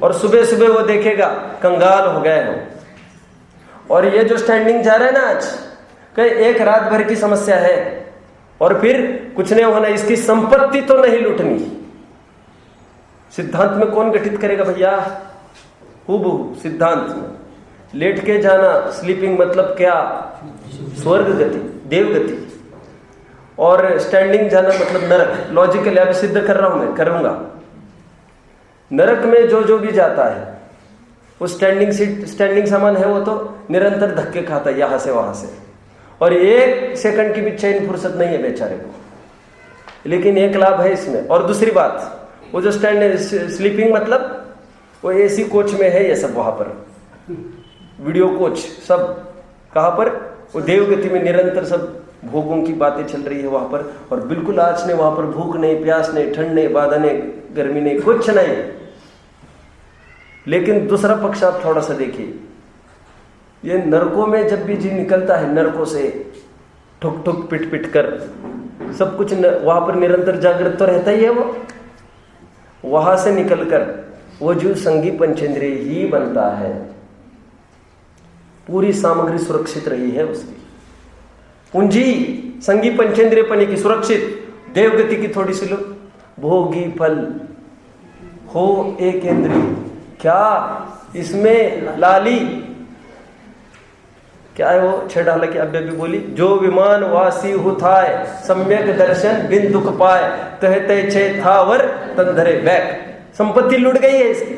और सुबह सुबह वो देखेगा कंगाल हो गए हो। और ये जो स्टैंडिंग जा रहा है ना आज, कहीं एक रात भर की समस्या है, और फिर कुछ नहीं होना, इसकी संपत्ति तो नहीं लूटनी। सिद्धांत में कौन गठित करेगा भैया? हूबहू सिद्धांत में लेट के जाना, स्लीपिंग मतलब क्या? स्वर्ग गति, देव गति। और स्टैंडिंग जाना मतलब नरक। लॉजिकली अभी सिद्ध कर रहा हूं, मैं करूंगा। नरक में जो भी जाता है वो स्टैंडिंग सामान है, वो तो निरंतर धक्के खाता है यहां से वहां से, और एक सेकंड की भी चैन फुर्सत नहीं है बेचारे को। लेकिन एक लाभ है इसमें। और दूसरी बात, वो जो स्लीपिंग मतलब वो एसी कोच में है, ये सब वहां पर वीडियो कोच सब कहां पर? वो देवगति में निरंतर सब भोगों की बातें चल रही है वहां पर, और बिल्कुल आज ने वहां पर भूख नहीं, प्यास नहीं, ठंड नहीं, बाधा नहीं, गर्मी नहीं, कुछ नहीं। लेकिन दूसरा पक्ष आप थोड़ा सा देखिए, ये नरकों में जब भी जी निकलता है, नरकों से ठुक ठुक पिट पिट कर सब कुछ वहां पर निरंतर जागृत तो रहता ही है। वो वहां से निकलकर वो जो संगी पंचेंद्रिय ही बनता है, पूरी सामग्री सुरक्षित रही है उसकी। पूंजी संगी पंचेंद्रिय पने की सुरक्षित, देवगति की थोड़ी सी लो, भोगी फल हो एक इंद्रिय, क्या इसमें लाली, क्या है वो? छह डाला की अब्बे भी बोली, जो विमान वासी हुथाय सम्यक दर्शन बिन दुख पाए, तह तय छे थावर तंधरे बैक। संपत्ति लुट गई है इसकी।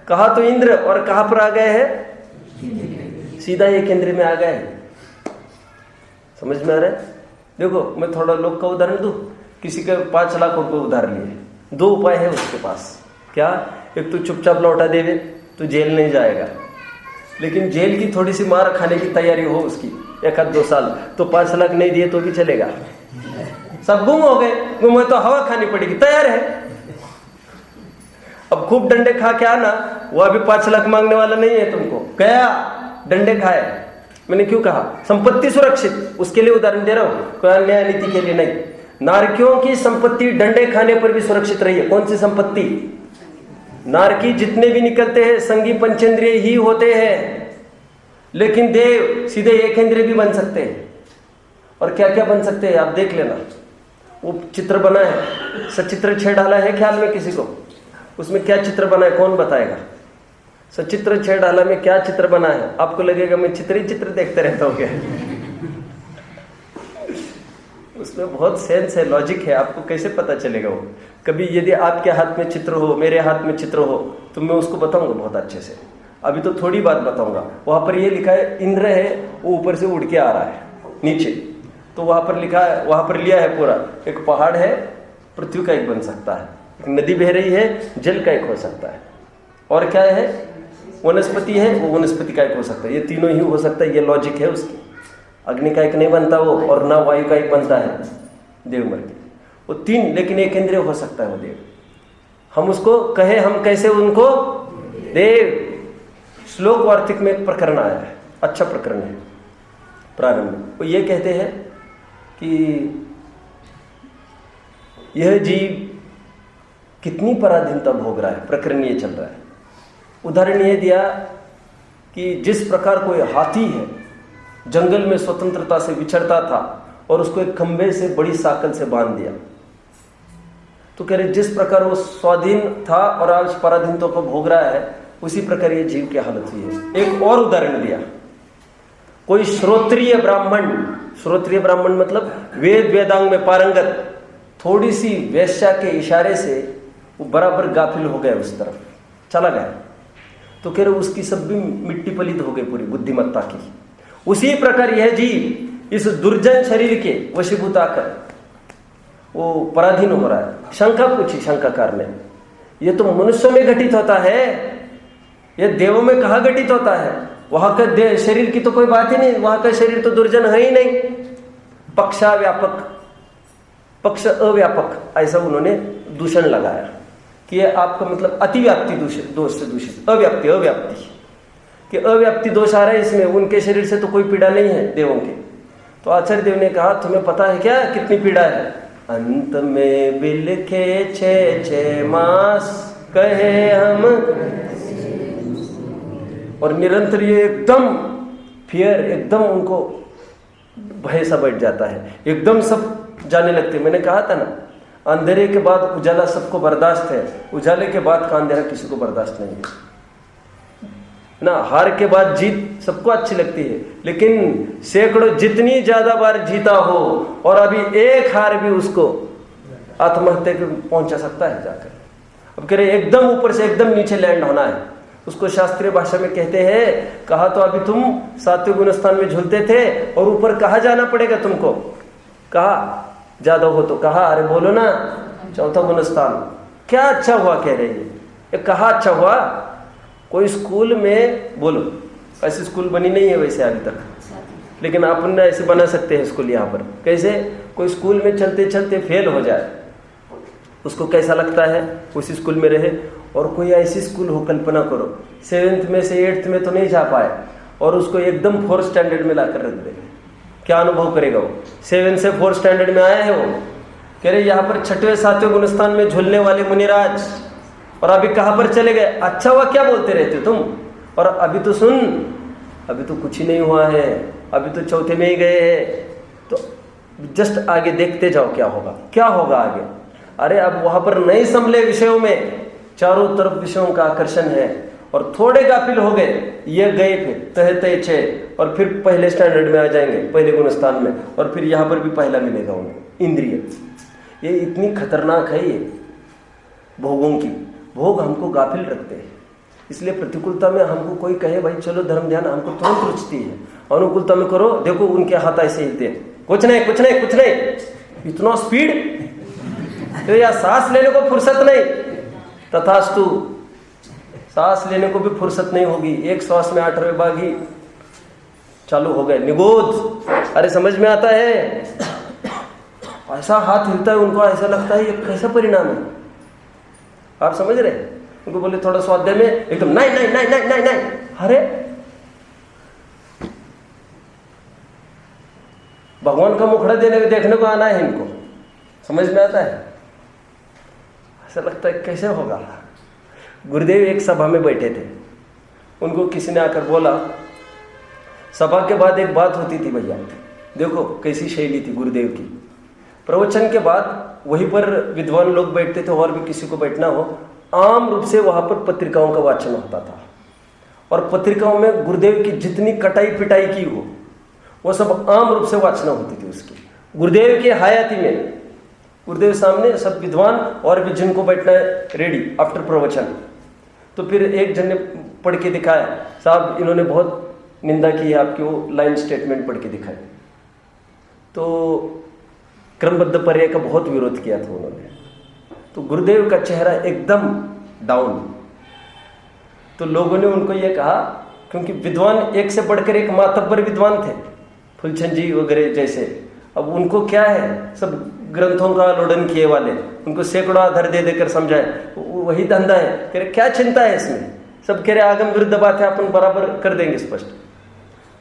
कहा तो इंद्र, और कहां पर आ गए हैं? सीधा एक केंद्र में आ गए। समझ में आ रहा है? देखो मैं थोड़ा लोग का उदाहरण दूं। किसी के 5 लाख रुपए उधार लिए, 2 उपाय है उसके पास। क्या? एक तो चुपचाप लौटा देवे तो जेल नहीं जाएगा, लेकिन जेल की थोड़ी सी मार खाने की तैयारी हो उसकी 1-2 साल, तो 5 लाख नहीं दिए तो भी चलेगा। सब गुम हो गए, गुम हुए तो हवा खानी पड़ेगी, तैयार है। अब खूब डंडे खा के आना, वो अभी 5 लाख मांगने वाला नहीं है तुमको। गया डंडे खाए। मैंने क्यों कहा? संपत्ति सुरक्षित, उसके लिए उदाहरण दे रहा हूं, कोई न्याय नीति के लिए नहीं। नारकियों की संपत्ति डंडे खाने पर भी सुरक्षित रही है। कौन सी संपत्ति? नारकी जितने भी निकलते हैं संगी पंचेंद्रिय ही होते हैं, लेकिन देव सीधे एक इंद्रिय भी बन सकते हैं। और क्या क्या बन सकते हैं आप देख लेना। वो चित्र बना है, सचित्र 6 डाला है ख्याल में किसी को? उसमें क्या चित्र बना है कौन बताएगा? सचित्र 6 डाला में क्या चित्र बना है? आपको लगेगा मैं चित्र ही चित्र देखते रहता हूँ क्या? उसमें बहुत सेंस है, लॉजिक है। आपको कैसे पता चलेगा वो? कभी यदि आपके हाथ में चित्र हो, मेरे हाथ में चित्र हो, तो मैं उसको बताऊंगा बहुत अच्छे से। अभी तो थोड़ी बात बताऊंगा। वहां पर ये लिखा है इंद्र है, वो ऊपर से उड़ के आ रहा है नीचे, तो वहां पर लिखा है, वहां पर लिया है पूरा। एक पहाड़ है, पृथ्वी का एक बन सकता है, एक नदी बह रही है, जल का एक हो सकता है, और क्या है? वनस्पति है, वो वनस्पति का एक हो सकता है। ये तीनों ही हो सकता है, ये लॉजिक है उसकी। अग्नि का एक नहीं बनता वो, और ना वायु का एक बनता है देव मर के। वो 3, लेकिन एक इंद्रिय हो सकता है वो देव। हम उसको कहे, हम कैसे उनको देव। श्लोक वार्तिक में एक प्रकरण आया है, अच्छा प्रकरण है प्रारंभ में। वो ये कहते हैं कि यह जीव कितनी पराधीनता भोग रहा है, प्रकरण ये चल रहा है। उदाहरण ये दिया कि जिस प्रकार कोई हाथी है, जंगल में स्वतंत्रता से विचरता था और उसको एक खंभे से बड़ी साकल से बांध दिया। तो कह रहे जिस प्रकार वो स्वाधीन था और आज पराधीनता को भोग रहा है, उसी प्रकार ये जीव की हालत हुई है। एक और उदाहरण दिया, कोई श्रोत्रिय ब्राह्मण मतलब वेद वेदांग में पारंगत, थोड़ी सी वेश्या के इशारे से वो बराबर गाफिल हो गया, उस तरफ चला गया। तो कह रहे उसकी सब भी मिट्टी पलित हो गई पूरी बुद्धिमत्ता की। उसी प्रकार यह जीव इस दुर्जन शरीर के वशीभूत आकर वो पराधीन हो रहा है। शंका पूछी शंकाकार ने, ये तो मनुष्यों में घटित होता है, ये देवों में कहाँ घटित होता है? वहां का शरीर की तो कोई बात ही नहीं, वहां का शरीर तो दुर्जन है ही नहीं। पक्ष अव्यापक ऐसा उन्होंने दूषण लगाया कि ये आपका मतलब अतिव्याप्ति दोष से दूषित, अव्याप्ति कि अव्याप्ति दोष आ रहा है इसमें, उनके शरीर से तो कोई पीड़ा नहीं है देवों के। तो आचार्य देव ने कहा, तुम्हें पता है क्या कितनी पीड़ा है? अंत में बिलखे 6 मास कहे हम, और निरंतर ये एकदम फियर, एकदम उनको भय सा बैठ जाता है, एकदम सब जाने लगते। मैंने कहा था ना, अंधेरे के बाद उजाला सबको बर्दाश्त है, उजाले के बाद का अंधेरा किसी को बर्दाश्त नहीं है ना। हार के बाद जीत सबको अच्छी लगती है, लेकिन सैकड़ों जितनी ज्यादा बार जीता हो और अभी एक हार भी उसको आत्महत्या को पहुंचा सकता है जाकर। अब कह रहे एकदम ऊपर से एकदम नीचे लैंड होना है, उसको शास्त्रीय भाषा में कहते हैं, कहा तो अभी तुम 7वें गुणस्थान में झूलते थे और ऊपर कहाँ जाना पड़ेगा तुमको? कहा ज्यादा हो तो कहा, अरे बोलो ना 4था गुणस्थान। क्या अच्छा हुआ कह रहे हैं, कहा अच्छा हुआ? कोई स्कूल में, बोलो ऐसी स्कूल बनी नहीं है वैसे अभी तक, लेकिन अपन ऐसे बना सकते हैं स्कूल यहाँ पर। कैसे? कोई स्कूल में चलते चलते फेल हो जाए, उसको कैसा लगता है उसी स्कूल में रहे। और कोई ऐसी स्कूल हो, कल्पना करो 7th में से 8th में तो नहीं जा पाए और उसको एकदम 4th स्टैंडर्ड में लाकर रख दे, क्या अनुभव करेगा वो? 7 से 4th स्टैंडर्ड में आया है वो, कह रहे यहाँ पर 6वें 7वें गुणस्थान में झूलने वाले मुनिराज, और अभी कहाँ पर चले गए? अच्छा हुआ क्या बोलते रहते तुम? और अभी तो सुन, अभी तो कुछ ही नहीं हुआ है, अभी तो 4थे में ही गए हैं, तो जस्ट आगे देखते जाओ क्या होगा, क्या होगा आगे। अरे अब वहां पर नहीं संभले विषयों में, चारों तरफ विषयों का आकर्षण है और थोड़े गाफिल हो गए, ये गए फिर तय 6 और फिर पहले स्टैंडर्ड में आ जाएंगे, पहले गुणस्थान में, और फिर यहाँ पर भी पहला मिलेगा उन्हें इंद्रिय। ये इतनी खतरनाक है ये भोगों की, भोग हमको गाफिल रखते हैं। इसलिए प्रतिकूलता में हमको कोई कहे भाई चलो धर्म ध्यान, हमको तुरंत रुचती है। अनुकूलता में करो, देखो उनके हाथ ऐसे हिलते हैं, कुछ नहीं, इतना स्पीड तो या सांस लेने को फुर्सत नहीं, तथास्तु सांस लेने को भी फुर्सत नहीं होगी। एक श्वास में 8वें भाग ही चालू हो गए, निगोद। अरे समझ में आता है? ऐसा हाथ हिलता है उनको, ऐसा लगता है ये कैसा परिणाम है, आप समझ रहे? उनको बोले थोड़ा स्वाध्याय में, एकदम नहीं। अरे भगवान का मुखड़ा देखने को आना है इनको, समझ में आता है? ऐसा लगता है कैसे होगा। गुरुदेव एक सभा में बैठे थे, उनको किसी ने आकर बोला, सभा के बाद एक बात होती थी भैया, देखो कैसी शैली थी गुरुदेव की। प्रवचन के बाद वहीं पर विद्वान लोग बैठते थे, और भी किसी को बैठना हो, आम रूप से वहां पर पत्रिकाओं का वाचन होता था, और पत्रिकाओं में गुरुदेव की जितनी कटाई पिटाई की हो वो सब आम रूप से वाचना होती थी उसकी। गुरुदेव की हयाती में गुरुदेव सामने सब विद्वान और भी जिनको बैठना है रेडी आफ्टर प्रवचन। तो फिर एक जन ने पढ़ के दिखाया, साहब इन्होंने बहुत निंदा की है आपकी, वो लाइन स्टेटमेंट पढ़ के दिखाए। तो क्रमबद्ध पर्याय का बहुत विरोध किया था उन्होंने। तो गुरुदेव का चेहरा एकदम डाउन। तो लोगों ने उनको ये कहा, क्योंकि विद्वान एक से बढ़कर एक मातब्बर विद्वान थे, फुलचंद जी वगैरह जैसे, अब उनको क्या है, सब ग्रंथों का लोडन किए वाले, उनको सैकड़ों आधार दे देकर समझाए, वही धंधा है। कह रहे क्या चिंता है इसमें, सब कह रहे आगम विरुद्ध बात है, अपन बराबर कर देंगे स्पष्ट।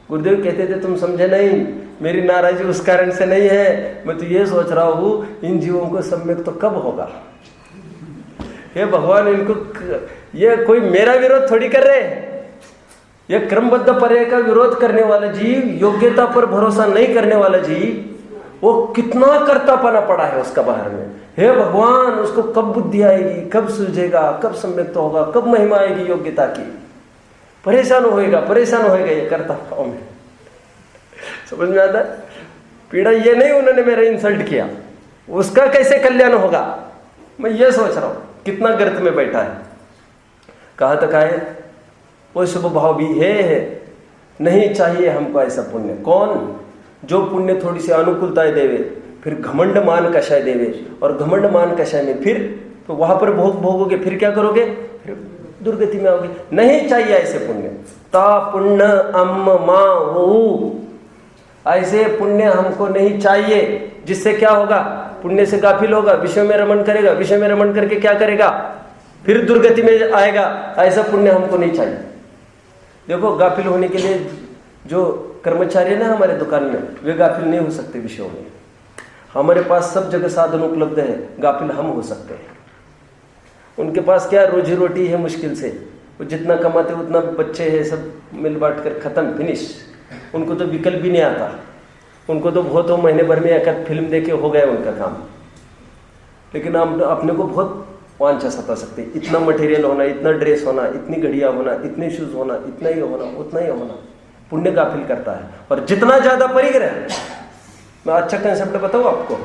गुरुदेव कहते थे तुम समझे नहीं, मेरी नाराजगी उस कारण से नहीं है, मैं तो ये सोच रहा हूँ इन जीवों को सम्यक तो कब होगा। हे भगवान, इनको ये कोई मेरा विरोध थोड़ी कर रहे हैं, ये क्रमबद्ध पर्याय का विरोध करने वाला जीव, योग्यता पर भरोसा नहीं करने वाला जीव, वो कितना कर्तापना पड़ा है उसका बाहर में। हे भगवान, उसको कब बुद्धि आएगी, कब सूझेगा, कब सम्यक्त होगा, कब महिमा आएगी योग्यता की, परेशान होएगा ये कर्तापन में। समझ में आता है? पीड़ा ये नहीं उन्होंने मेरा इंसल्ट किया, उसका कैसे कल्याण होगा, मैं ये सोच रहा हूं। कितना गर्त में बैठा है। कहां तक आए? वो शुभ भाव भी है, नहीं चाहिए हमको ऐसा पुण्य। कौन? जो पुण्य थोड़ी सी अनुकूलताएं देवे, फिर घमंड मान कषाय देवे, और घमंड मान कषाय में फिर तो वहां पर भोगोगे, फिर क्या करोगे? फिर दुर्गति में आओगे। नहीं चाहिए ऐसे पुण्य। ता पुण्य अम्म मां वो, ऐसे पुण्य हमको नहीं चाहिए। जिससे क्या होगा? पुण्य से गाफिल होगा, विषय में रमण करेगा, विषय में रमण करके क्या करेगा? फिर दुर्गति में आएगा। ऐसा पुण्य हमको नहीं चाहिए। देखो, गाफिल होने के लिए जो कर्मचारी है ना हमारे दुकान में, वे गाफिल नहीं हो सकते विषयों में। हमारे पास सब जगह साधन उपलब्ध है, गाफिल हम हो सकते हैं। उनके पास क्या रोजी रोटी है, मुश्किल से वो जितना कमाते उतना, बच्चे हैं सब मिल बांट कर खत्म, फिनिश। उनको तो विकल्प भी नहीं आता। उनको तो बहुत हो महीने भर में एक फिल्म देके हो गया उनका काम। लेकिन हम अपने को बहुत वांछा सता सकते, इतना मटेरियल होना, इतना ड्रेस होना, इतनी घड़ियां होना, इतने शूज होना, इतना ही होना, उतना ही होना। पुण्य गाफिल करता है। और जितना ज्यादा परिग्रह, मैं अच्छा कंसेप्ट बताऊं आपको।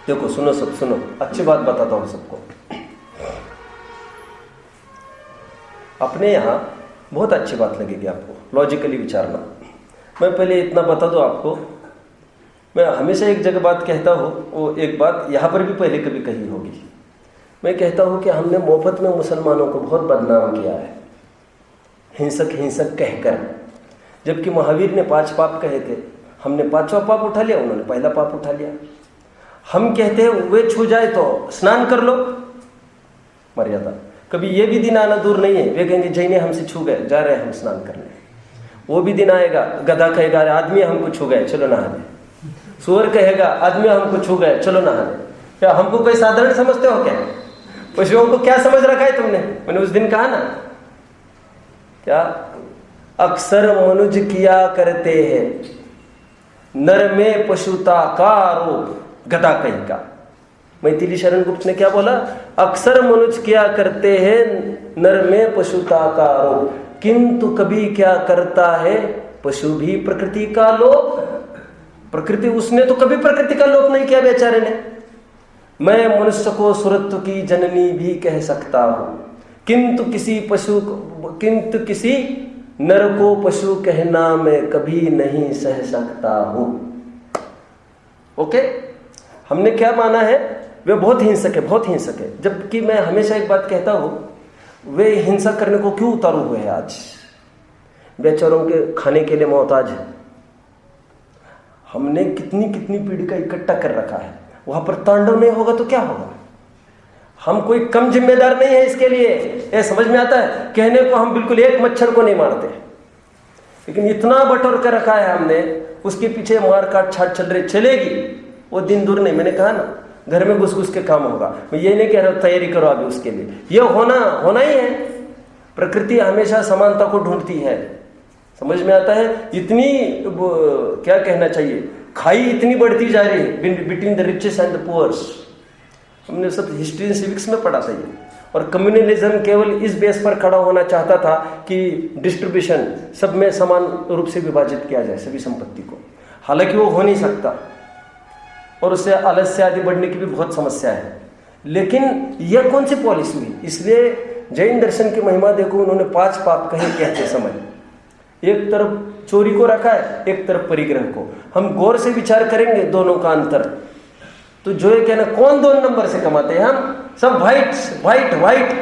देखो, सुनो सब, सुनो, अच्छी बात बताता हूं सबको। अपने यहां बहुत अच्छी बात लगेगी आपको, लॉजिकली विचारना। मैं पहले इतना बता दूं आपको, मैं हमेशा एक जगह बात कहता हूं, वो एक बात यहां पर भी पहले कभी कही होगी। मैं कहता हूं कि हमने मोहब्बत में मुसलमानों को बहुत बदनाम किया है, हिंसक कहकर। जबकि महावीर ने 5 पाप कहे थे, हमने 5वां पाप उठा लिया, उन्होंने पहला पाप उठा लिया। हम कहते हैं वे छू जाए तो स्नान कर लो, मर्यादा। कभी ये भी दिन आना दूर नहीं है, वे कहेंगे जैने हमसे छू गए, जा रहे हैं हम स्नान करने। वो भी दिन आएगा, गधा कहेगा आदमी हमको छू गए, चलो नहाने। सुअर कहेगा आदमी हमको छू गए, चलो नहाने। क्या हमको कोई साधारण समझते हो क्या? पशुओं को क्या समझ रखा है तुमने? मैंने उस दिन कहा ना, क्या अक्सर मनुज किया करते हैं नर में पशुता का आरोप, गधा कहीं का। मैथिली शरण गुप्त ने क्या बोला? अक्सर मनुज किया करते हैं नर में पशुता का आरोप, किंतु कभी क्या करता है पशु भी प्रकृति का लोप। प्रकृति, उसने तो कभी प्रकृति का लोप नहीं किया बेचारे ने। मैं मनुष्य को सुरत्व की जननी भी कह सकता हूं, किंतु किसी नर को पशु कहना मैं कभी नहीं सह सकता हूं। ओके, हमने क्या माना है? वे बहुत हिंसक है, बहुत हिंसक है। जबकि मैं हमेशा एक बात कहता हूं, वे हिंसा करने को क्यों उतारू हुए हैं? आज बेचारों के खाने के लिए मोहताज है। हमने कितनी कितनी पीढ़ी का इकट्ठा कर रखा है, वहां पर तांडव नहीं होगा तो क्या होगा? हम कोई कम जिम्मेदार नहीं है इसके लिए। ये समझ में आता है? कहने को हम बिल्कुल एक मच्छर को नहीं मारते, लेकिन इतना बटोर कर रखा है हमने, उसके पीछे मार काट छाट चल रही, चलेगी वो दिन दूर नहीं। मैंने कहा ना, घर में घुस घुस के काम होगा। मैं ये नहीं कह रहा तैयारी करो अभी उसके लिए, ये होना ही है। प्रकृति हमेशा समानता को ढूंढती है। समझ में आता है? इतनी क्या कहना चाहिए, खाई इतनी बढ़ती जा रही है between the riches and the poors. हमने सब हिस्ट्री एंड सिविक्स में पढ़ा था ये। और कम्युनलिज्म केवल इस बेस पर खड़ा होना चाहता था कि डिस्ट्रीब्यूशन सब में समान रूप से विभाजित किया जाए सभी संपत्ति को। हालांकि वो हो नहीं सकता, और उससे आलस्य आदि बढ़ने की भी बहुत समस्या है। लेकिन यह कौन सी पॉलिसी हुई? इसलिए जैन दर्शन की महिमा देखो, उन्होंने 5 पाप कहे कहते समय। एक तरफ चोरी को रखा है, एक तरफ परिग्रह को। हम गौर से विचार करेंगे दोनों का अंतर, तो जो है कहना कौन 2 नंबर से कमाते हैं? हम सब वाइट।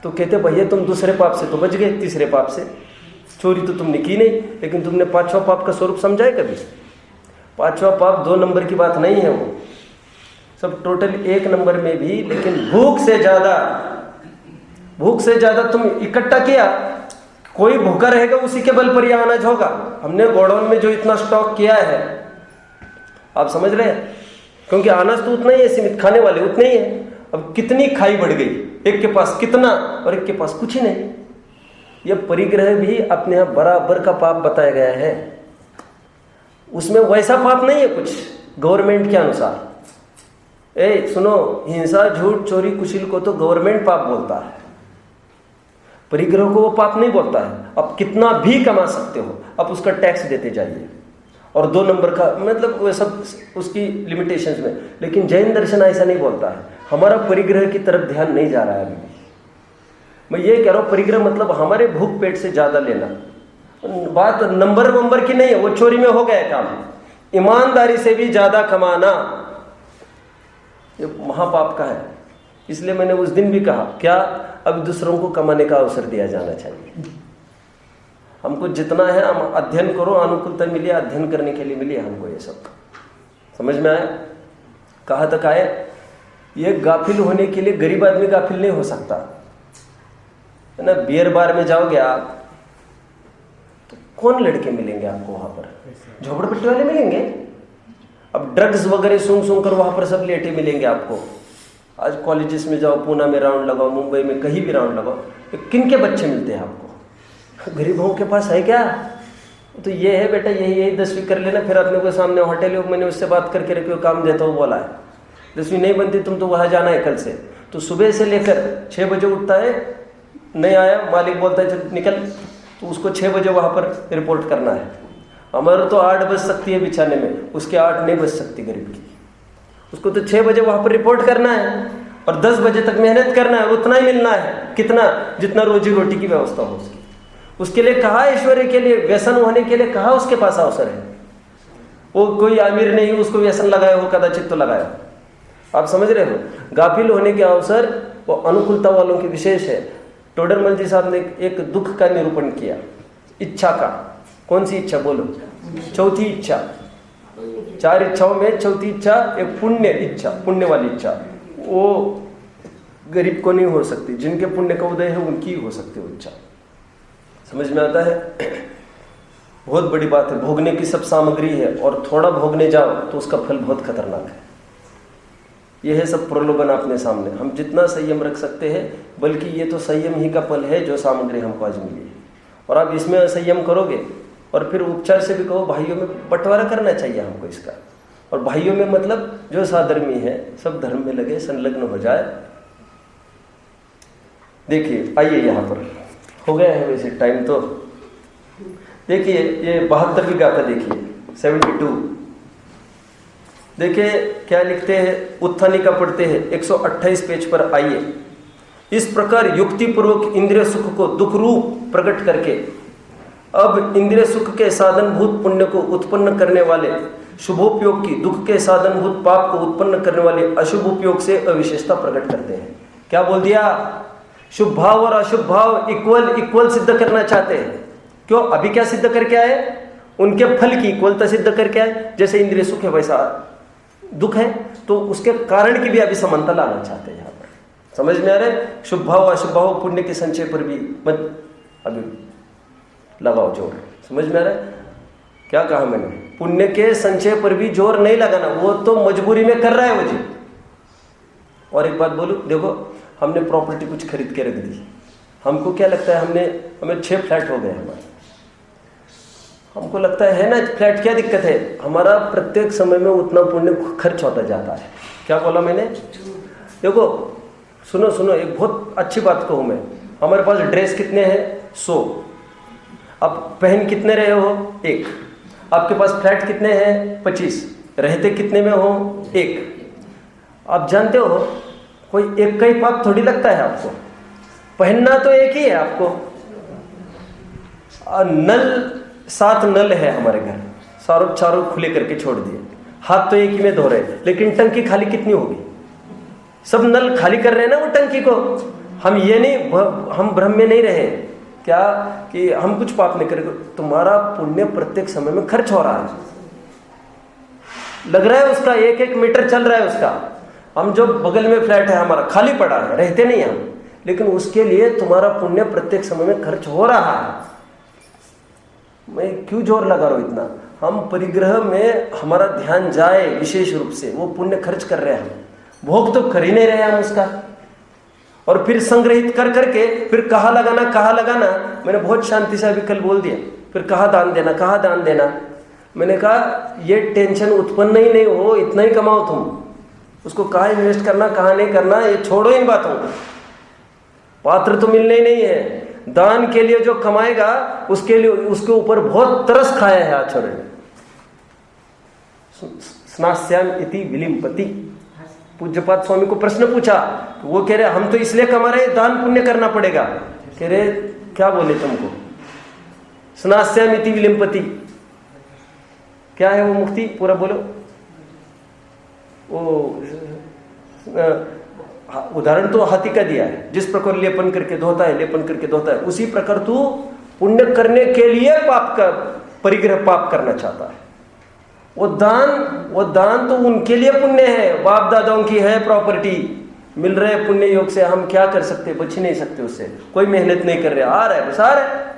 तो कहते भैया तुम दूसरे पाप से तो बच गए, तीसरे पाप से। चोरी तो तुमने की नहीं, लेकिन तुमने 5वां पाप का स्वरूप समझा है कभी? 5वां पाप 2 नंबर की बात नहीं है, वो सब टोटल 1 नंबर में भी। लेकिन भूख से ज्यादा तुम इकट्ठा किया, कोई भूखा रहेगा उसी के बल पर यह अनाज होगा। हमने गोडाउन में जो इतना स्टॉक किया है, आप समझ रहे हैं? क्योंकि अनाज तो उतना ही है, सीमित खाने वाले उतने ही है। अब कितनी खाई बढ़ गई, एक के पास कितना और एक के पास कुछ ही नहीं। यह परिग्रह भी अपने यहां बराबर का पाप बताया गया है। उसमें वैसा पाप नहीं है कुछ गवर्नमेंट के अनुसार। सुनो, हिंसा, झूठ, चोरी, कुचिल को तो गवर्नमेंट पाप बोलता है, परिग्रह को वो पाप नहीं बोलता है। अब कितना भी कमा सकते हो, अब उसका टैक्स देते जाइए, और 2 नंबर का, मतलब वो सब उसकी लिमिटेशंस में। लेकिन जैन दर्शन ऐसा नहीं बोलता है। हमारा परिग्रह की तरफ ध्यान नहीं जा रहा है अभी। मैं ये कह रहा हूँ, परिग्रह मतलब हमारे भूख पेट से ज्यादा लेना। बात नंबर की नहीं है, वो चोरी में हो गया काम। ईमानदारी से भी ज्यादा कमाना ये महापाप का है। इसलिए मैंने उस दिन भी कहा, क्या अब दूसरों को कमाने का अवसर दिया जाना चाहिए। हमको जितना है हम अध्ययन करो, अनुकूलता मिली, अध्ययन करने के लिए मिली हमको। ये सब समझ में आया? कहाँ तक आए? ये गाफिल होने के लिए गरीब आदमी गाफिल नहीं हो सकता है ना। बियर बार में जाओगे आप तो कौन लड़के मिलेंगे आपको वहां पर? झोपड़पट्टी वाले मिलेंगे। अब ड्रग्स वगैरह सूंघ कर वहां पर सब लेटे मिलेंगे आपको। आज कॉलेजेस में जाओ, पूना में राउंड लगाओ, मुंबई में कहीं भी राउंड लगाओ, तो किन के बच्चे मिलते हैं आपको? गरीबों के पास है क्या? तो ये है बेटा, यही 10वीं कर लेना, फिर अपने को सामने होटल हो, मैंने उससे बात करके रखी, काम देता हूँ बोला है, 10वीं नहीं बनती तुम तो वहां जाना है कल से। तो सुबह से लेकर 6 बजे उठता है, नहीं आया, मालिक बोलता है चल निकल, तो उसको 6 बजे वहां पर रिपोर्ट करना है। हमारा तो 8 बज सकती है बिछाने में, उसके 8 नहीं बज सकती गरीब की। उसको तो 6 बजे वहां पर रिपोर्ट करना है और 10 बजे तक मेहनत करना है, उतना ही मिलना है। कितना? जितना रोजी रोटी की व्यवस्था हो उसकी। उसके लिए कहा ऐश्वर्य के लिए, व्यसन होने के लिए कहा उसके पास अवसर है। वो कोई अमीर नहीं उसको व्यसन लगाया हो, कदाचित तो लगाया। आप समझ रहे हो? गाफिल होने के अवसर वो अनुकूलता वालों की विशेष है। टोडरमल जी साहब ने एक दुख का निरूपण किया, इच्छा का। कौन सी इच्छा बोलो? चौथी इच्छा। 4 इच्छाओं में चौथी इच्छा एक पुण्य इच्छा, पुण्य वाली इच्छा। वो गरीब को नहीं हो सकती, जिनके पुण्य का उदय है उनकी हो सकती है इच्छा। समझ में आता है? बहुत बड़ी बात है। भोगने की सब सामग्री है और थोड़ा भोगने जाओ तो उसका फल बहुत खतरनाक है। यह है सब प्रलोभन अपने सामने। हम जितना संयम रख सकते हैं, बल्कि ये तो संयम ही का फल है जो सामग्री हमको आज मिली है। और आप इसमें असंयम करोगे और फिर उपचार से भी कहो, भाइयों में बंटवारा करना चाहिए हमको इसका। और भाइयों में मतलब जो साधर्मी है सब धर्म में लगे, संलग्न हो जाए। देखिए, आइए यहाँ पर हो गया है वैसे टाइम तो। देखिए ये 72वीं गाथा देखिए, 72। देखिए क्या लिखते हैं, उत्थानिका पढ़ते हैं 128 पेज पर। आइए, इस प्रकार युक्ति पूर्वक इंद्रिय सुख को दुख रूप प्रकट करके अब इंद्रिय सुख के साधनभूत पुण्य को उत्पन्न करने वाले शुभोपयोग की, दुख के साधनभूत पाप को उत्पन्न करने वाले अशुभ उपयोग से अविशेषता प्रकट करते हैं। क्या बोल दिया? शुभ भाव और अशुभ भाव इक्वल सिद्ध करना चाहते हैं। क्यों? अभी क्या सिद्ध करके आए? उनके फल की इक्वलता सिद्ध करके आए। जैसे इंद्रिय सुख है वैसा दुख है, तो उसके कारण की भी अभी समानता लाना चाहते हैं। यहाँ पर समझ में आ रहा है? शुभ भाव अशुभ भाव पुण्य के संचय पर भी मत अभी लगाओ जोर। समझ में आ रहा है? क्या कहा मैंने? पुण्य के संचय पर भी जोर नहीं लगाना, वो तो मजबूरी में कर रहा है वो जी। और एक बात बोलूं, देखो हमने प्रॉपर्टी कुछ खरीद के रख दी, हमको क्या लगता है, हमें 6 फ्लैट हो गए हमारे। हमको लगता है ना फ्लैट, क्या दिक्कत है? हमारा प्रत्येक समय में उतना पुण्य खर्च होता जाता है। क्या बोला मैंने? देखो सुनो, एक बहुत अच्छी बात कहूँ मैं। हमारे पास ड्रेस कितने हैं? 100। अब पहन कितने रहे हो? 1। आपके पास फ्लैट कितने हैं? 25। रहते कितने में हो? 1। आप जानते हो कोई एक का ही पाप थोड़ी लगता है आपको। पहनना तो एक ही है आपको। नल 7 नल है हमारे घर, चारों खुले करके छोड़ दिए। हाथ तो एक ही में धो रहे, लेकिन टंकी खाली कितनी होगी? सब नल खाली कर रहे हैं ना वो टंकी को। हम ये नहीं, हम भ्रम में नहीं रहे क्या कि हम कुछ पाप नहीं करेंगे। तुम्हारा पुण्य प्रत्येक समय में खर्च हो रहा है, लग रहा है उसका 1-1 मीटर चल रहा है उसका। हम जो बगल में फ्लैट है हमारा खाली पड़ा है, रहते नहीं हम, लेकिन उसके लिए तुम्हारा पुण्य प्रत्येक समय में खर्च हो रहा है। मैं क्यों जोर लगा रहा हूं इतना? हम परिग्रह में हमारा ध्यान जाए विशेष रूप से, वो पुण्य खर्च कर रहे हैं। भोग तो कर ही नहीं रहे हम उसका, और फिर संग्रहित कर करके फिर कहाँ लगाना। मैंने बहुत शांति से अभी कल बोल दिया, फिर कहाँ दान देना। मैंने कहा ये टेंशन उत्पन्न ही नहीं हो, इतना ही कमाओ तुम, उसको कहाँ इन्वेस्ट करना कहाँ नहीं करना ये छोड़ो इन बातों को। पात्र तो मिलने ही नहीं है। दान के लिए जो कमाएगा उसके लिए उसके ऊपर बहुत तरस खाया है आचार्य ने। स्नास्याम इति विलिम्पति। पूज्यपाद स्वामी को प्रश्न पूछा, वो कह रहे हम तो इसलिए कमा रहे, दान पुण्य करना पड़ेगा। कह रहे क्या बोले तुमको? स्नास्याम इति विलिम्पति क्या है वो मुक्ति? पूरा बोलो। वो उदाहरण तो हाथी का दिया है, जिस प्रकार लेपन करके धोता है, लेपन करके धोता है, उसी प्रकार तू पुण्य करने के लिए पाप का परिग्रह पाप करना चाहता है। वो दान तो उनके लिए पुण्य है, बाप दादाओं की है प्रॉपर्टी, मिल रहे पुण्य योग से, हम क्या कर सकते, बच नहीं सकते उससे, कोई मेहनत नहीं कर रहे, आ रहा है बस आ रहा है।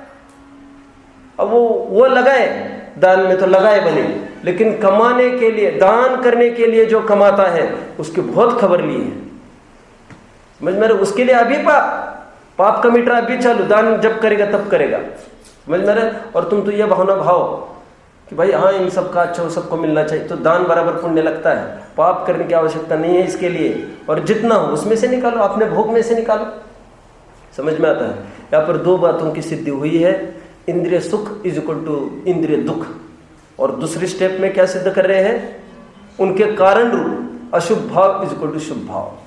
अब वो लगाए दान में तो लगाए बने, लेकिन कमाने के लिए, दान करने के लिए जो कमाता है उसकी बहुत खबर ली है, समझ में? उसके लिए अभी पाप का मीटर अभी चालू, दान जब करेगा तब करेगा, समझ में? और तुम तो ये भावना भाव कि भाई हाँ इन सबका अच्छा सबको मिलना चाहिए, तो दान बराबर पुण्य लगता है, पाप करने की आवश्यकता नहीं है इसके लिए। और जितना हो उसमें से निकालो, अपने भोग में से निकालो, समझ में आता है? यहाँ पर दो बातों की सिद्धि हुई है, इंद्रिय सुख इज इक्वल टू इंद्रिय दुख। और दूसरी स्टेप में क्या सिद्ध कर रहे हैं? उनके कारण रूप अशुभ भाव इज इक्वल टू शुभ भाव।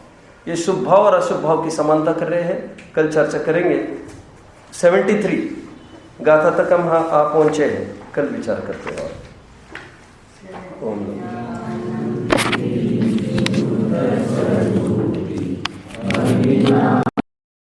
ये शुभ भाव और अशुभ भाव की समानता कर रहे हैं, कल चर्चा करेंगे। 73 गाथा तक हम पहुंचे हैं, कल विचार करते हैं। ओम